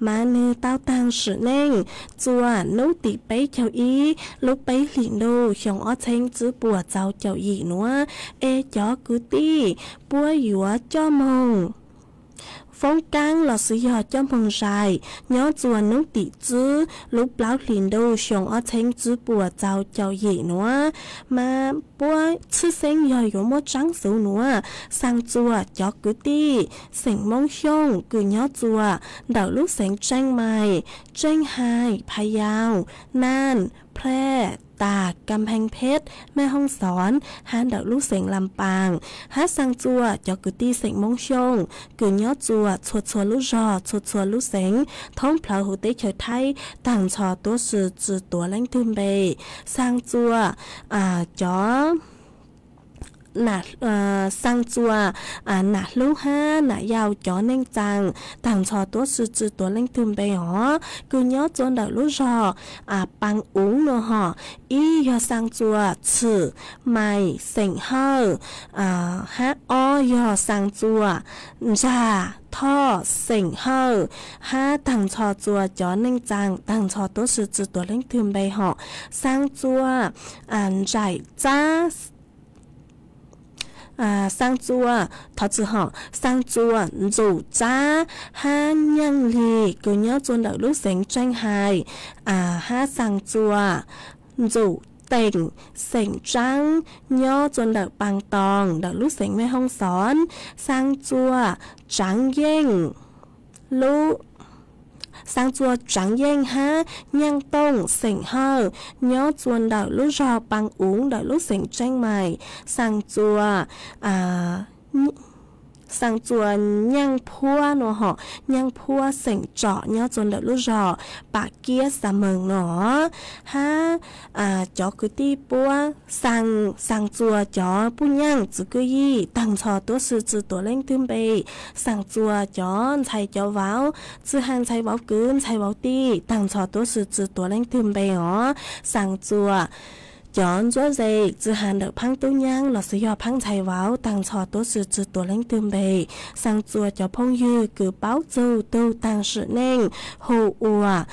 mà nư tao tăng sự nên chùa nấu tỉ bấy chào ý lúc bấy liền đô chồng ó thanh chứ bùa cháu chào ý nữa chó cứ tí bùa dùa cho mông phong căng là sự dò cho mông dài nhớ chùa nấu tỉ chứ lúc báo liền đô chồng ó thanh chứ bùa cháu chào ý nữa mà bùa chứ xanh dò dùa mô trắng xấu nữa sang chùa chó cứ tí sảnh mông xông cứ nhớ chùa đảo lúc sảnh tranh mày tranh hàiพะเยาน่านแพร่ตากกำแพงเพชรแม่ฮ่องสอนฮันดอกลูกเสียงลำปางฮัสังจัวจอกุตีเสียงมงชงกือยอจัวชัวลูกรอชัวลูกเสียงท้องเพลาหูเตเฉยไทยต่างชอตัวสื่อจือตัวแรงทุนเบสังจัวจอsang chùa nà lưu ha nà giàu chó nên chàng thằng trò tốt sự trừ tổ lên thường bề họ cứ nhớ chôn đợi lúc rò bằng uống nữa họ ý do sang chùa chữ mày sành hơ hát o do sang chùa ra thọ sành hơ ha thằng trò chùa chó nên chàng thằng trò tốt sự trừ tổ lên thường bề họ sang chùa giải cha sang chùa thọ chữ họ sang chùa rủ cha ha nhang lì cứ nhớ chôn đợi lúc sáng tranh hài ha sang chùa rủ tỉnh sảnh trắng nhớ chôn đợi bằng tòng đợi lúc sáng mẹ hông xón sang chùa trắng yên lũ sang chùa trắng yên ha nhang tông sảnh hơ nhớ chuồn đợi lúc rò bằng uống đợi lúc sảnh tranh mày sang chùa sang chùa nhang phua nó họ nhang phua sỉnh trọ nhớ chôn đợi lúc rò bà kia sa mừng nó ha chó cứ đi bua sang chùa chó bu nhang chỉ cứ gì tăng cho tôi sự chỉ tôi lên thêm bề sang chùa chó chạy chó vào chỉ hàng chạy vào cứ chạy vào đi tăng cho tôi sự chỉ tôi lên thêm bề ó sang chùa chọn chỗ gì chỉ hàng được phăng tu nhang là sử dụng phăng chạy vào tăng cho tôi sự chỉ tôi lên thêm bề sang chùa chó phong dư cứ báo châu tu tăng sự nên hồ ùa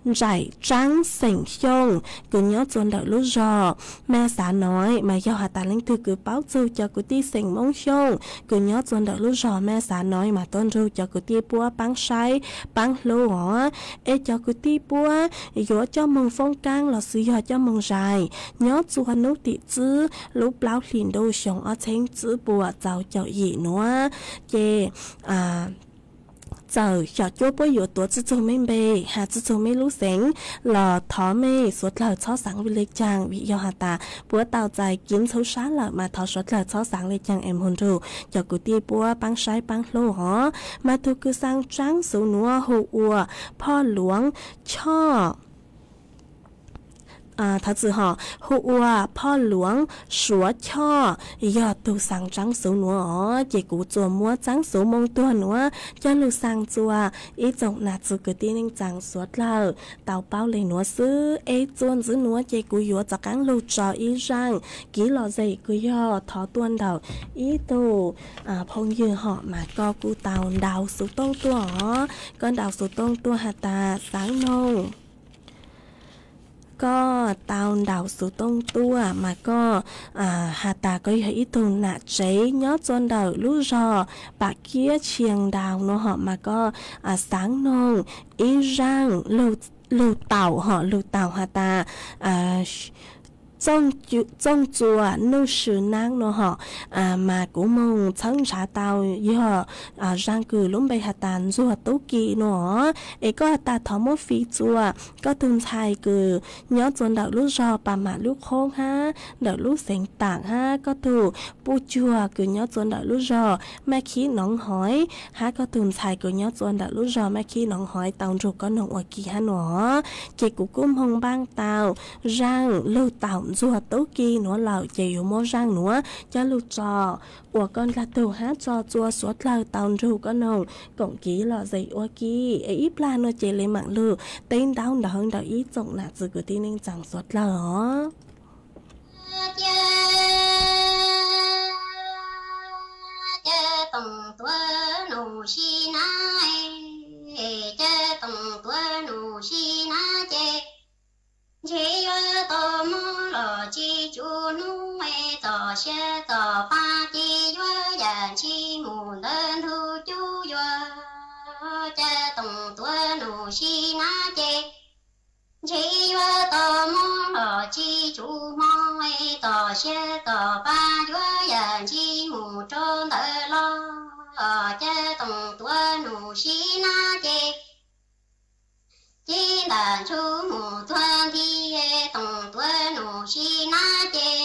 giải trắng sỉnh xông cứ nhớ chôn đợi lúc rò mẹ xã nói mà do hà ta linh thư cứ báo chu cho cứ ti sỉnh mông xông cứ nhớ chôn đợi lúc rò mẹ xã nói mà tôn ru cho cứ ti búa băng say băng lô ngõ ê cho cứ ti búa yếu cho mừng phong cang là sử dụng cho mừng dài nhớ chùa nấu tị chữ lúc lão liền đâu sống ở trên chữ bùa giàu cho gì nữa chê giờ cho chúa bố yếu tố chữ chung mình bề hà chữ chung mình lúc sáng là thọ mê suốt lời cho sáng vì lịch trang vì do hà ta bố tàu dài kiếm số sáng là mà thọ suốt lời cho sáng lịch trang em hôn rù cho cụ ti bố băng sai băng lô hó mà thu cứ sang trắng số núa hồ ua po luống cho thật sự họ hụ ua po luống súa cho giờ tu sang trắng số nữa chỉ cụ chùa mua trắng số mông tua nữa cho lu sang chùa ý trọng là chùa cứ tin anh chẳng suốt lờ tàu bao lấy nữa xứ ấy chuôn giữ nữa chỉ cụ yếu cho cán lu trò ý rằng kỹ lò dày cứ do thọ tuôn đầu ý tu phong dư họ mà co cụ tàu đào số tông tua con đào số tông tua hạt ta sáng nông có tao đào số tông tua mà có hà ta có ý tùng nạ chế nhớ chôn đầu lúc rò bà kia chiềng đào nó họ mà có sáng nông ý răng lưu tàu hà ta trong chùa nô sư nang nó họ mà cũng mong chẳng trả tàu như họ răng cử lúc bây hạt tàn chùa tố kỳ nó ấy có hạt ta thọ một phi chùa có từng thai cử nhớ chôn đạo lúc rò bà mà lúc khôn ha đạo lúc sành tảng ha có thủ bu chùa cử nhớ chôn đạo lúc rò mà khí nóng hỏi ha có từng thai cử nhớ chôn đạo lúc rò mà khí nóng hỏi tàu rụt có nồng ở kỳ ha nó chỉ cũng hồng bang tàu răng lưu tàu chùa tố kỳ nó lẩu chịu mua răng nữa cho lưu trò của con là tàu hát cho chùa suốt lẩu tàu rù có nồng cộng ký là dậy ô kỳ ít plan nó chỉ lên mạng lưu tên đau đã hơn đạo ít trọng là sự của tin anh chẳng suốt lẩu tổng tua nụ xi nai tổng tua nụ xi nai chỉ yo to mô lo chi chu nu mê to xe to pa chi yo ya chi mù đơn thu chu yo cha tổng tua nụ xi na chê chỉ yo to mô lo chi chu mô mê to xe to pa yo ya chi mù trôn đỡ lo cha tổng tua nụ xi na chê chỉ đàn chú mù thuần đi tổng tuần nụ xi na chê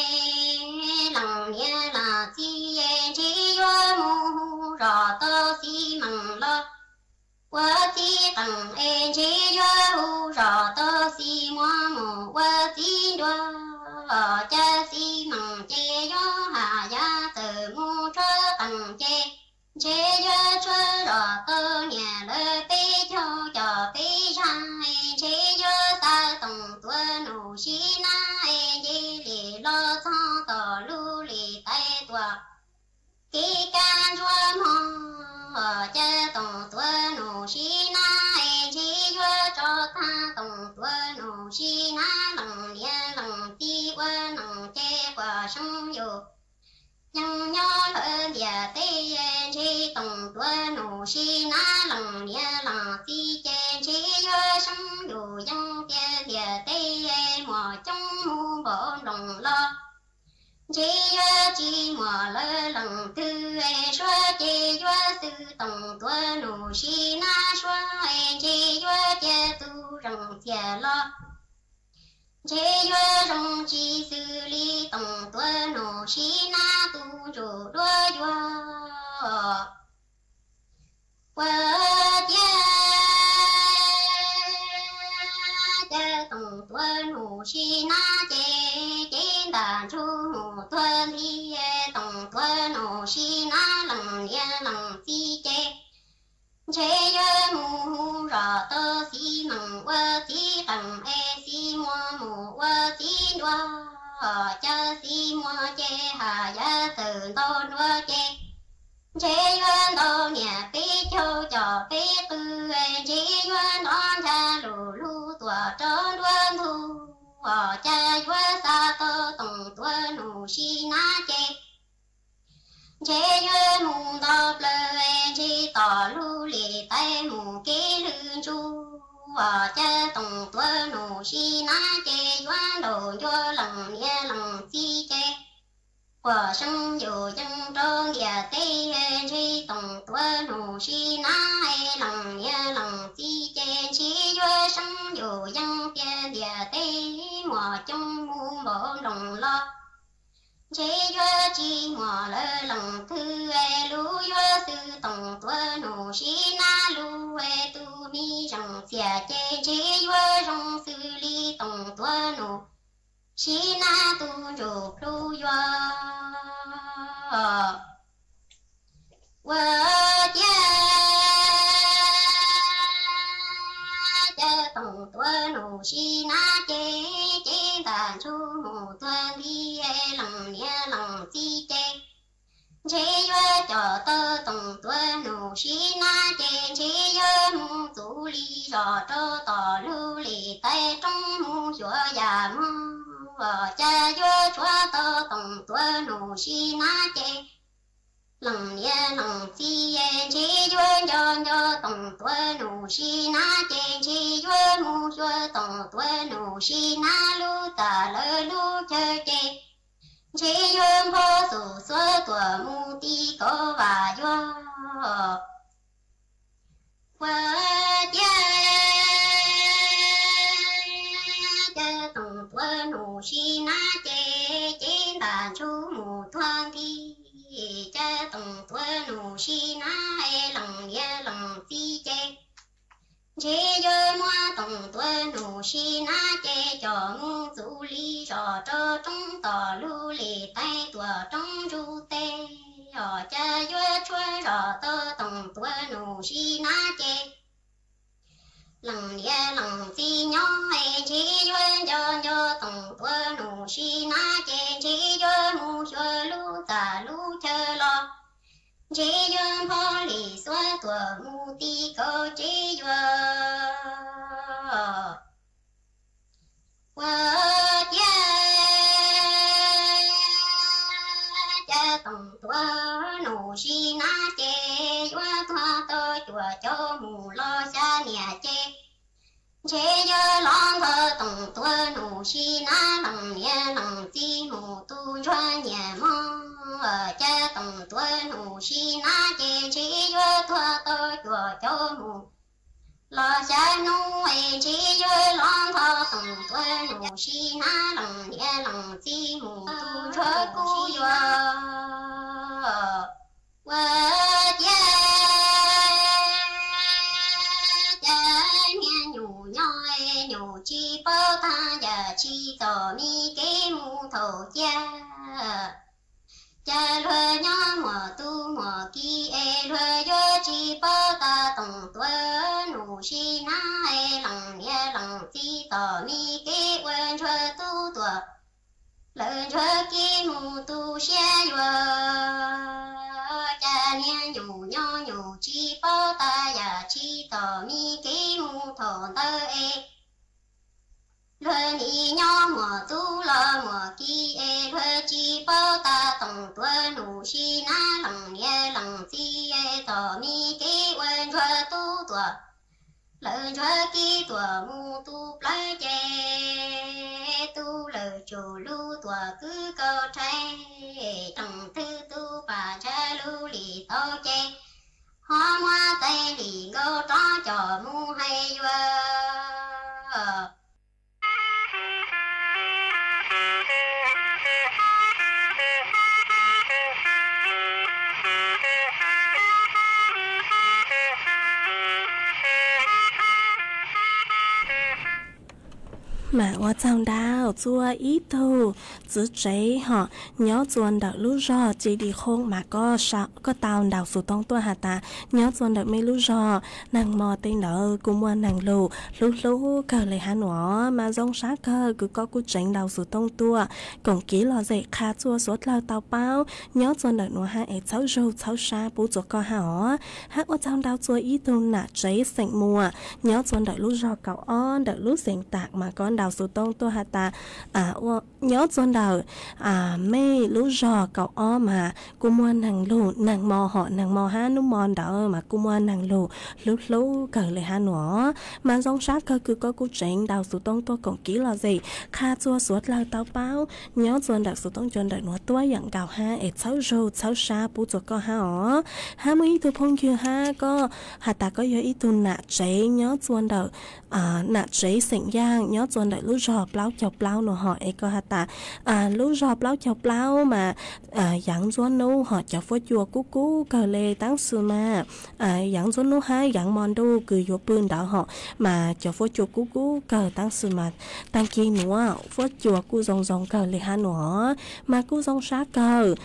lòng nhẹ là chi chỉ yo mù rò tơ xi măng lo quá chi tầng chỉ yo mù rò tơ xi mua mù quá chi đua cha xi măng chê yo hà ya từ mù trơ tầng chê yo trơ rò tơ nhà lơ bê cho bê chế yo ta tổng tuần nụ xi na dê lì lo thong tỏ lu lì tay tua kí can chua mò cha tổng tuần nụ xi na chế yo cho ta tổng tuần nụ xi na lòng lia lòng ti qua lòng chê qua sông yo nhung nhó lỡ địa tê chế tổng tuần nụ xi na lòng lia lòng ti chê chế yo sông dù dân kia địa tê mò trong mu bộ đồng lo chế yo chi mò lỡ lòng tư xóa chế yo tư tổng tuần nụ xi na xóa chế yo chế tu rồng thìa lo chế yo rong chi sư li tổng tuần nụ xi na tu rù đua yo quơ cha cha tổng tuân hủ chi na chế đàn chu hủ tuân thi tổng tuân hủ chi na lằng nia lằng chi chế yơ mù rõ tơ xi măng quơ xi tằng xi mua mù quơ xi đoa cha xi mua chế hà ya từ tôn đoa chế yuan đô nhà bí châu trò bí tư chế yuan đón cha lù lù tùa trơn đoan thu cha yuan sa tơ tổng tuân hủ chi na chế yuan mù đọc lời chế tỏ lù lì tay mù kế lưng chu cha tổng tuân hủ chi na chế yuan đồ yo lằng nia lằng chi chế quả sân dù dân trơn địa tây chi tổng tuân hủ chi na hay lằng nia lằng chi chế chi yuan sân dù dân kia địa tây mùa trong mu bộ đồng lo chế yuan chi mùa lơ lằng thư lũ yuan sư tổng tuân hủ chi na lũ tu mi rằng xia chế yuan rong sư li tổng tuân hủ chi na tu rục lu yuan cha tổng tuân hủ chi na chế đàn chu hủ tuân đi lằng nia lằng chi chế yuan cho tơ tổng tuân hủ chi na chế yuan mu tu li rõ trơ tỏ lưu lì tay trong mu chúa già mu cha yuan chúa tơ tổng tuân hủ chi na lằng nia lằng chi chế yuan cho tổng tuân hủ chi na chế yuan mu chúa tổng tuân hủ chi na lu ta lơ lu chơi chế yuan phô sủ xua tùa mu ti có và yuan qua cha tổng tuân hủ chi na chế đàn chu mù thoang thi cha tổng tuân hủ chi na hay lằng nia lằng chi chế yuan mua tổng tuân hủ chi na chế cho ngu du li rõ trơ trong tỏ lưu lì tay tùa trong ru tê cha yuan chuối rõ tơ tổng tuân hủ chi na chế lằng nia lằng chi nhỏ hay chế yuan cho tổng tuân hủ chi na chế yuan mu chuối lu ta lu chơ lo chế yuan phô lì xóa tùa mu ti có chế yuan qua cha tổng tuân hủ chi na chế yuan thoa tơ chùa cho mù lo xa nhà chế yuan lon thơ tổng tuân hủ chi na lằng nia lằng chi mù tu choa nhà mong cha tổng tuân hủ chi na chế yuan thoa tơ chùa cho mù lo xa nu chế yuan lon thơ tổng tuân hủ chi na lằng nia lằng chi mù tu choa cu yuan qua nhủ chi bao tha và chi tỏ mi kế mu thầu cha lừa nhớ mùa tu mùa kỳ lừa yo chi bao ta tổng tuân hủ chi na lằng nia lằng chi tỏ mi kế quên chua tu tùa lời chua kỳ mu tu xe yo cha nia nhủ chi bao ta và chi tỏ mi kế mu thầu tơ lừa ni nhỏ mùa tu lo mùa kỳ lừa chi bao ta tổng tuân hủ chi na lằng nia lằng chi tỏ mi kế quên chua tu tùa lời chua kỳ tùa mu tu plai chê tu lời chủ lu tùa cứ câu trai trồng thư tu bà cha lu lì to chê hoa hoa tay lì ngô cho mu hay vơ mà hoa chàng đào chua ít thu giữ chế họ nhớ chuồn đợt lú rò chỉ đi khôn mà có sao có tàu đào sụt tông tua hà ta nhớ chuồn đợt mấy lú rò nàng mò tên đỡ cũng mua nàng lù lú cờ lại hà nọ mà giống sát cờ cứ có cú chỉnh đào sụt tông tua còn kỹ lò dậy khá chua suốt lao tàu bao nhớ chuồn đợt nọ hai ấy cháu râu cháu sa bú chuột co hả hát hoa chàng đào chua ít thu nạ chế sành mùa nhớ chuồn đợt lú rò cậu on đợt lú sành tạc mà con đào sụt tông tua hà ta nhớ chuồn đào mê lú rò cậu o mà cô mua nàng lù nàng mò họ nàng mò ha nú mòn đỡ mà cô mua nàng lù lú cờ lại ha nữa mà giống sát cơ cứ có cô chỉnh đào sụt tông tua còn kỹ là gì kha chua suốt lao tao bao nhớ chuồn đào sụt tông chuồn đào nữa tua dạng gạo ha ế cháu râu cháu sa bú chuột co ha ó ha mấy tu phong chưa ha có hà ta có nhớ ít tu nạ chế nhớ chuồn đào nạ chế sành giang nhớ chuồn đào lú rò plau chọc plau nữa họ ế có hà ta lú rò plau chọc plau mà dặn chuồn nấu họ cho phô chùa cú cờ lê táng sư mà dặn chuồn nấu hai dặn mòn đu cứ vô bươn đạo họ mà cho phô chùa cú cờ táng sư mà tăng kia nữa phô chùa cú rong cờ lê ha nữa mà cú rong sát cờ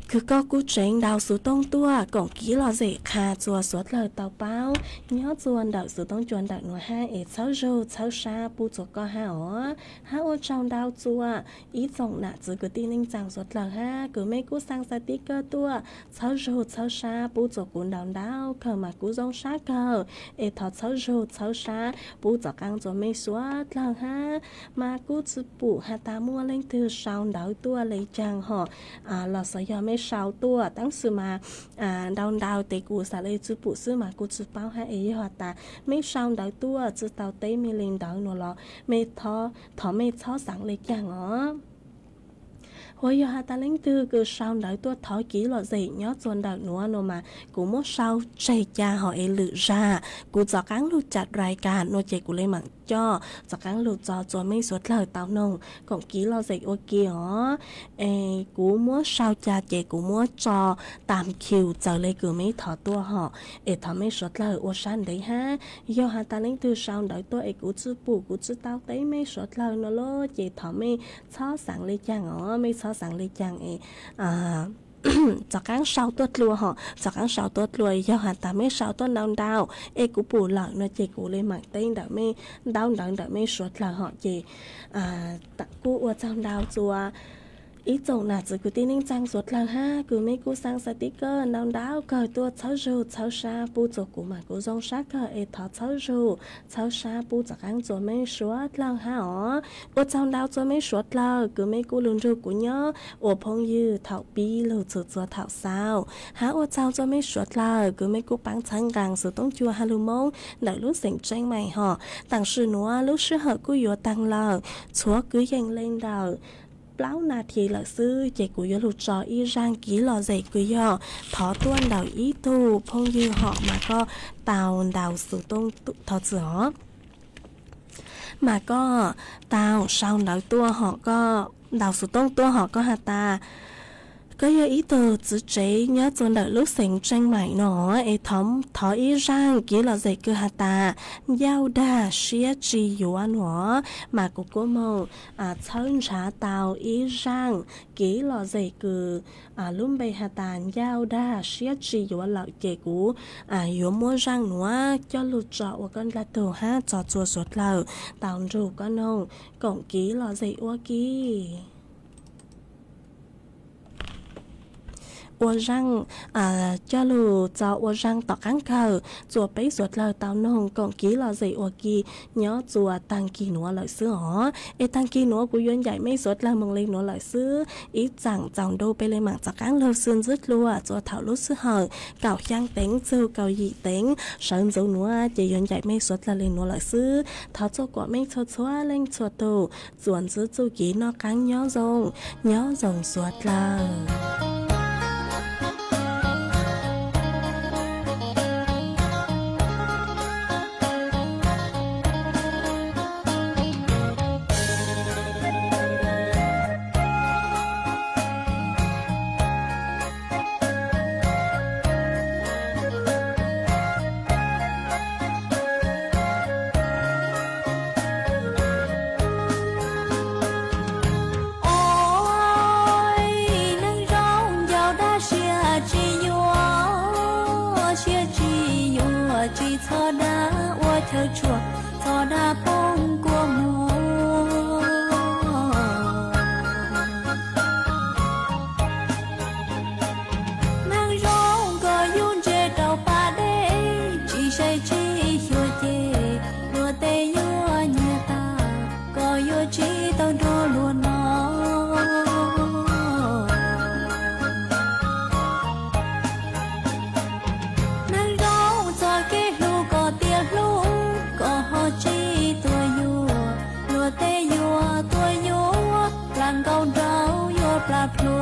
cứ có cú chỉnh đào sụt tông tua còn kỹ là gì khá chùa suốt lời tàu bao nhớ chuồn đào sụt tông chuồn đào nữa hai ế cháu râu cháu sa bù chuột co ha ó ha ô trong đào chùa ý dòng nạ chỉ cứ tin ninh chẳng suốt lời ha cứ mấy cú sang sa tí cơ tua cháu râu cháu sa bù chuột cuốn đào cờ mà cú dòng sát cờ ế thọ cháu râu cháu sa bù chuột căng cho mấy suốt lời ha mà cú chữ bù ha ta mua lên từ sau đào tua lấy chàng họ lò sợ do mấy sáu tua tăng sự mà đào tê cú xả lấy chữ bù sư mà cú chữ bao hai ấy họ ta mấy sáu đào tua chữ tàu tê mi lên đào nó lò mấy thọ mấy thọ sáng lấy chàng ó hồi giờ ta lấy từ cứ sau đào tua thọ kỹ là gì nhớ chuồn đào nữa nó mà cú muốn sau chạy cha họ ấy lựa ra cú cho cán lụt chặt rải cả nó chạy cú lấy mảng cho cán lụt cho mấy suốt lời tao nông còn kỹ là gì ok ó cú muốn sau cha chạy cú muốn cho tạm kiều chờ lấy cứ mấy thọ tua họ thọ mấy suốt lời ô san đấy ha giờ ta lấy từ sau đào tua cú chữ bù cú chữ tao tới mấy suốt lời nó lo chạy thọ mấy xóa sáng lấy chàng ó mấy xóa sáng lấy chàng cho cán sau tuốt lùa họ cho cán sau tuốt lùa do hà ta mấy sau tuốt đau cú bù lợn nó chỉ cú lên mặt tên đã mấy đau mấy suốt là họ chỉ tặng cú ở trong đau chùa ý chồng là chỉ cứ tin ninh trang suốt là ha cứ mấy cú sang sticker đau cờ tua cháu râu cháu sa bù cho cú mà cú rong sát cờ thọ cháu râu cháu sa bù cho cán cho mấy suốt là ha ở trong đau cho mấy suốt là cứ mấy cú lùn râu cú nhớ ở phong như thảo bí lù cho thảo sao ha ở trong cho mấy suốt là cứ mấy cú bán trắng gàng sự tông chua ha lu mông đợi lúc sinh tranh mày họ tặng sự nữa lúc sự họ cú yếu tăng lờ chúa cứ dành lên đầu lão na thì là sư chạy của yo lụt trò Iran kỹ lò dậy của yo thọ tuôn đào ý tu phong như họ mà có tàu đào sử tông thọ sửa mà có tàu sau đào tua họ có đào sử tông tua họ có hạt ta có ý từ chữ chế nhớ cho đợi lúc sinh tranh mày nó thọ Iran kỹ là dạy cơ hạt ta giao đa xía chi yếu nó mà của cô mong thân trả tàu Iran kỹ là dạy cơ lúc bây hạt ta giao đa xía chi yếu lợi kể của yếu mua răng nó cho lụt trọ của con là tổ ha cho chùa suốt lờ tàu rủ con nông cổng kỹ là dạy ua kỹ ô răng cho lù cho ô răng tỏ cán cờ chùa bấy ruột lời tao nông còn kỹ là gì ô kỳ nhớ chùa tăng kỳ nữa lợi xứ hỏ tăng kỳ nữa của duyên dạy mấy ruột lời mong lên nữa lợi xứ ý rằng dòng đô bê lên mạng cho cán lâu xương dứt lùa chùa thảo lúc xứ hờ cào giang tính sư cào dị tính sớm dấu nữa chỉ duyên dạy mấy ruột lời lên nữa lợi xứ thảo cho quả mấy chua chua lên chùa tù ruột giữ chu kỹ nó cán nhớ rồng ruột lời เธอชั่วจอดาปงกัวหมูนางร้องก็ยุ่นเจเต่าป่าเด้จีใช้จียัวเจยัวเตยัวเนียตาก็ยัวจีต้องโดนลัวน้ปลาพลู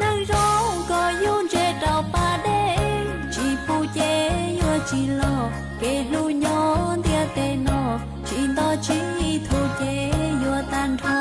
นางร้องก็ยุ่นเจเต่าป่าเด้จีปูเจยัวจีโลเกลูยอนเตียเตโนจีต่อจีทูเจยัวตันทอ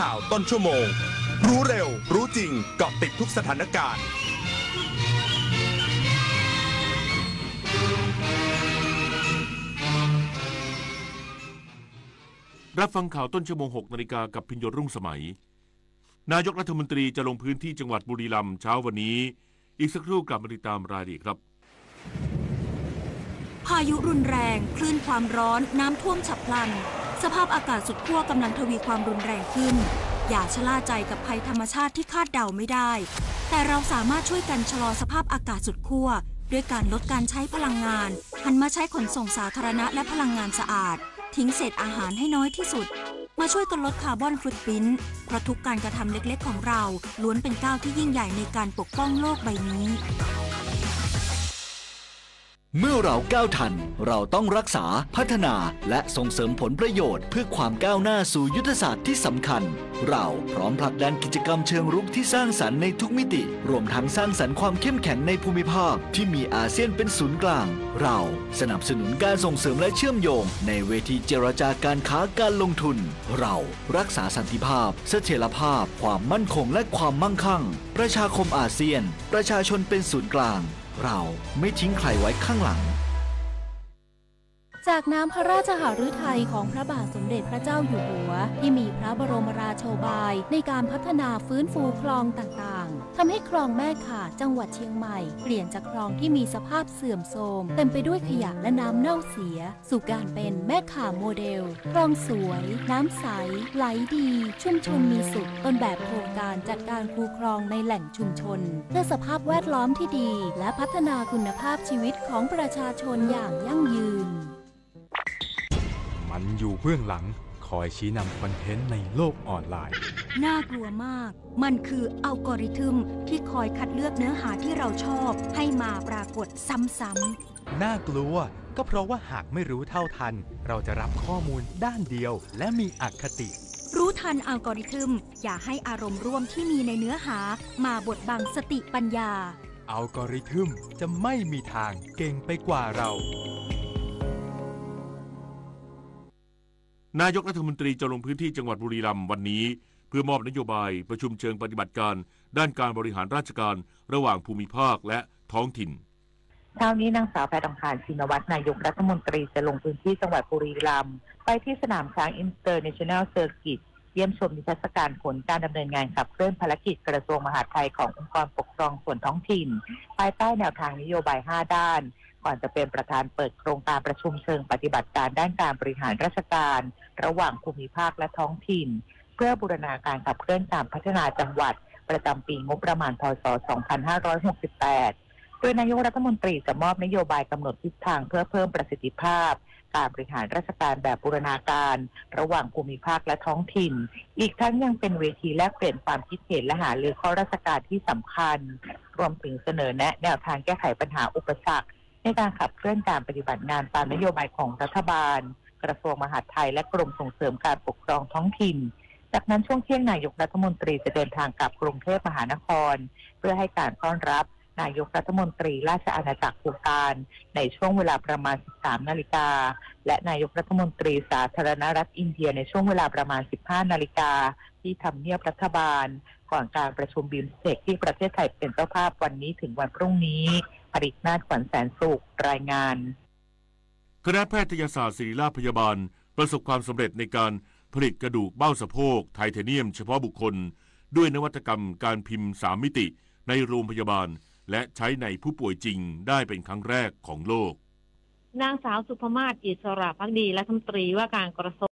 ข่าวต้นชั่วโมงรู้เร็วรู้จริงเกาะติดทุกสถานการณ์รับฟังข่าวต้นชั่วโมง 6 นาฬิกากับพิญโยรุ่งสมัยนายกรัฐมนตรีจะลงพื้นที่จังหวัดบุรีรัมย์เช้าวันนี้อีกสักครู่กลับมาติดตามรายละเอียดครับพายุรุนแรงคลื่นความร้อนน้ำท่วมฉับพลันสภาพอากาศสุดขั้วกำลังทวีความรุนแรงขึ้นอย่าชะล่าใจกับภัยธรรมชาติที่คาดเดาไม่ได้แต่เราสามารถช่วยกันชะลอสภาพอากาศสุดขั้วด้วยการลดการใช้พลังงานหันมาใช้ขนส่งสาธารณะและพลังงานสะอาดทิ้งเศษอาหารให้น้อยที่สุดมาช่วยกันลดคาร์บอนฟุตพริ้นท์เพราะทุกการกระทำเล็กๆของเราล้วนเป็นก้าวที่ยิ่งใหญ่ในการปกป้องโลกใบนี้เมื่อเราก้าวทันเราต้องรักษาพัฒนาและส่งเสริมผลประโยชน์เพื่อความก้าวหน้าสู่ยุทธศาสตร์ที่สำคัญเราพร้อมผลักดันกิจกรรมเชิงรุกที่สร้างสรรค์ในทุกมิติรวมทั้งสร้างสรรค์ความเข้มแข็งในภูมิภาคที่มีอาเซียนเป็นศูนย์กลางเราสนับสนุนการส่งเสริมและเชื่อมโยงในเวทีเจรจาการค้าการลงทุนเรารักษาสันติภาพเสถียรภาพความมั่นคงและความมั่งคั่งประชาคมอาเซียนประชาชนเป็นศูนย์กลางเราไม่ทิ้งใครไว้ข้างหลังจากน้ำพระราชหฤทัยของพระบาทสมเด็จพระเจ้าอยู่หัวที่มีพระบรมราโชบายในการพัฒนาฟื้นฟูคลองต่างๆทำให้คลองแม่ข่าจังหวัดเชียงใหม่เปลี่ยนจากคลองที่มีสภาพเสื่อมโทรมเต็มไปด้วยขยะและน้ำเน่าเสียสู่การเป็นแม่ข่าโมเดลคลองสวยน้ำใสไหลดีชุมชนมีสุขต้นแบบโครงการจัดการคูคลองในแหล่งชุมชนเพื่อสภาพแวดล้อมที่ดีและพัฒนาคุณภาพชีวิตของประชาชนอย่างยั่งยืนมันอยู่เบื้องหลังคอยชี้นำคอนเทนต์ในโลกออนไลน์น่ากลัวมากมันคืออัลกอริทึมที่คอยคัดเลือกเนื้อหาที่เราชอบให้มาปรากฏซ้ำๆน่ากลัวก็เพราะว่าหากไม่รู้เท่าทันเราจะรับข้อมูลด้านเดียวและมีอคติรู้ทันอัลกอริทึมอย่าให้อารมณ์ร่วมที่มีในเนื้อหามาบดบังสติปัญญาอัลกอริทึมจะไม่มีทางเก่งไปกว่าเรานายกรัฐมนตรีจะลงพื้นที่จังหวัดบุรีรัมย์วันนี้เพื่อมอบนโยบายประชุมเชิงปฏิบัติการด้านการบริหารราชการระหว่างภูมิภาคและท้องถิ่นเช้านี้นางสาวแพทองธารชินวัตรนายกรัฐมนตรีจะลงพื้นที่จังหวัดบุรีรัมย์ไปที่สนามช้างอินเตอร์เนชั่นแนลเซอร์กิตเยี่ยมชมนิทรรศการผลการดำเนินงานขับเคลื่อนภารกิจกระทรวงมหาดไทยขององค์กรปกครองส่วนท้องถิ่นภายใต้แนวทางนโยบาย5ด้านก่อนจะเป็นประธานเปิดโครงการประชุมเชิงปฏิบัติการด้านการบริหารราชการระหว่างภูมิภาคและท้องถิ่นเพื่อบูรณาการขับเคลื่อนการพัฒนาจังหวัดประจำปีงบประมาณพ.ศ. 2568โดยนายกรัฐมนตรีจะมอบนโยบายกำหนดทิศทางเพื่อเพิ่มประสิทธิภาพ การบริหารราชการแบบบูรณาการระหว่างภูมิภาคและท้องถิ่นอีกทั้งยังเป็นเวทีแลกเปลี่ยนความคิดเห็นและหารือข้อราชการที่สำคัญรวมถึงเสนอแนะแนวทางแก้ไขปัญหาอุปสรรคในการขับเคลื่อนการปฏิบัติงานตามนโยบายของรัฐบาลกระทรวงมหาดไทยและกรมส่งเสริมการปกครองท้องถิ่นจากนั้นช่วงเที่ยงนายกรัฐมนตรีจะเดินทางกลับกรุงเทพมหานครเพื่อให้การต้อนรับนายกรัฐมนตรีราชอาณาจักรภูฏานในช่วงเวลาประมาณ 13 นาฬิกาและนายกรัฐมนตรีสาธารณรัฐอินเดียในช่วงเวลาประมาณ 15 นาฬิกาที่ทำเนียบรัฐบาลก่อนการประชุมบิมสเทคที่ประเทศไทยเป็นเจ้าภาพวันนี้ถึงวันพรุ่งนี้อริศนาถขวัญแสนสุขรายงานคณะแพทยศาสตร์ศิริราชพยาบาลประสบความสำเร็จในการผลิตกระดูกเบ้าสะโพกไทเทเนียมเฉพาะบุคคลด้วยนวัตกรรมการพิมพ์3มิติในโรงพยาบาลและใช้ในผู้ป่วยจริงได้เป็นครั้งแรกของโลกนางสาวสุภมาศอิสระภักดีรัฐมนตรีว่าการกระทรวง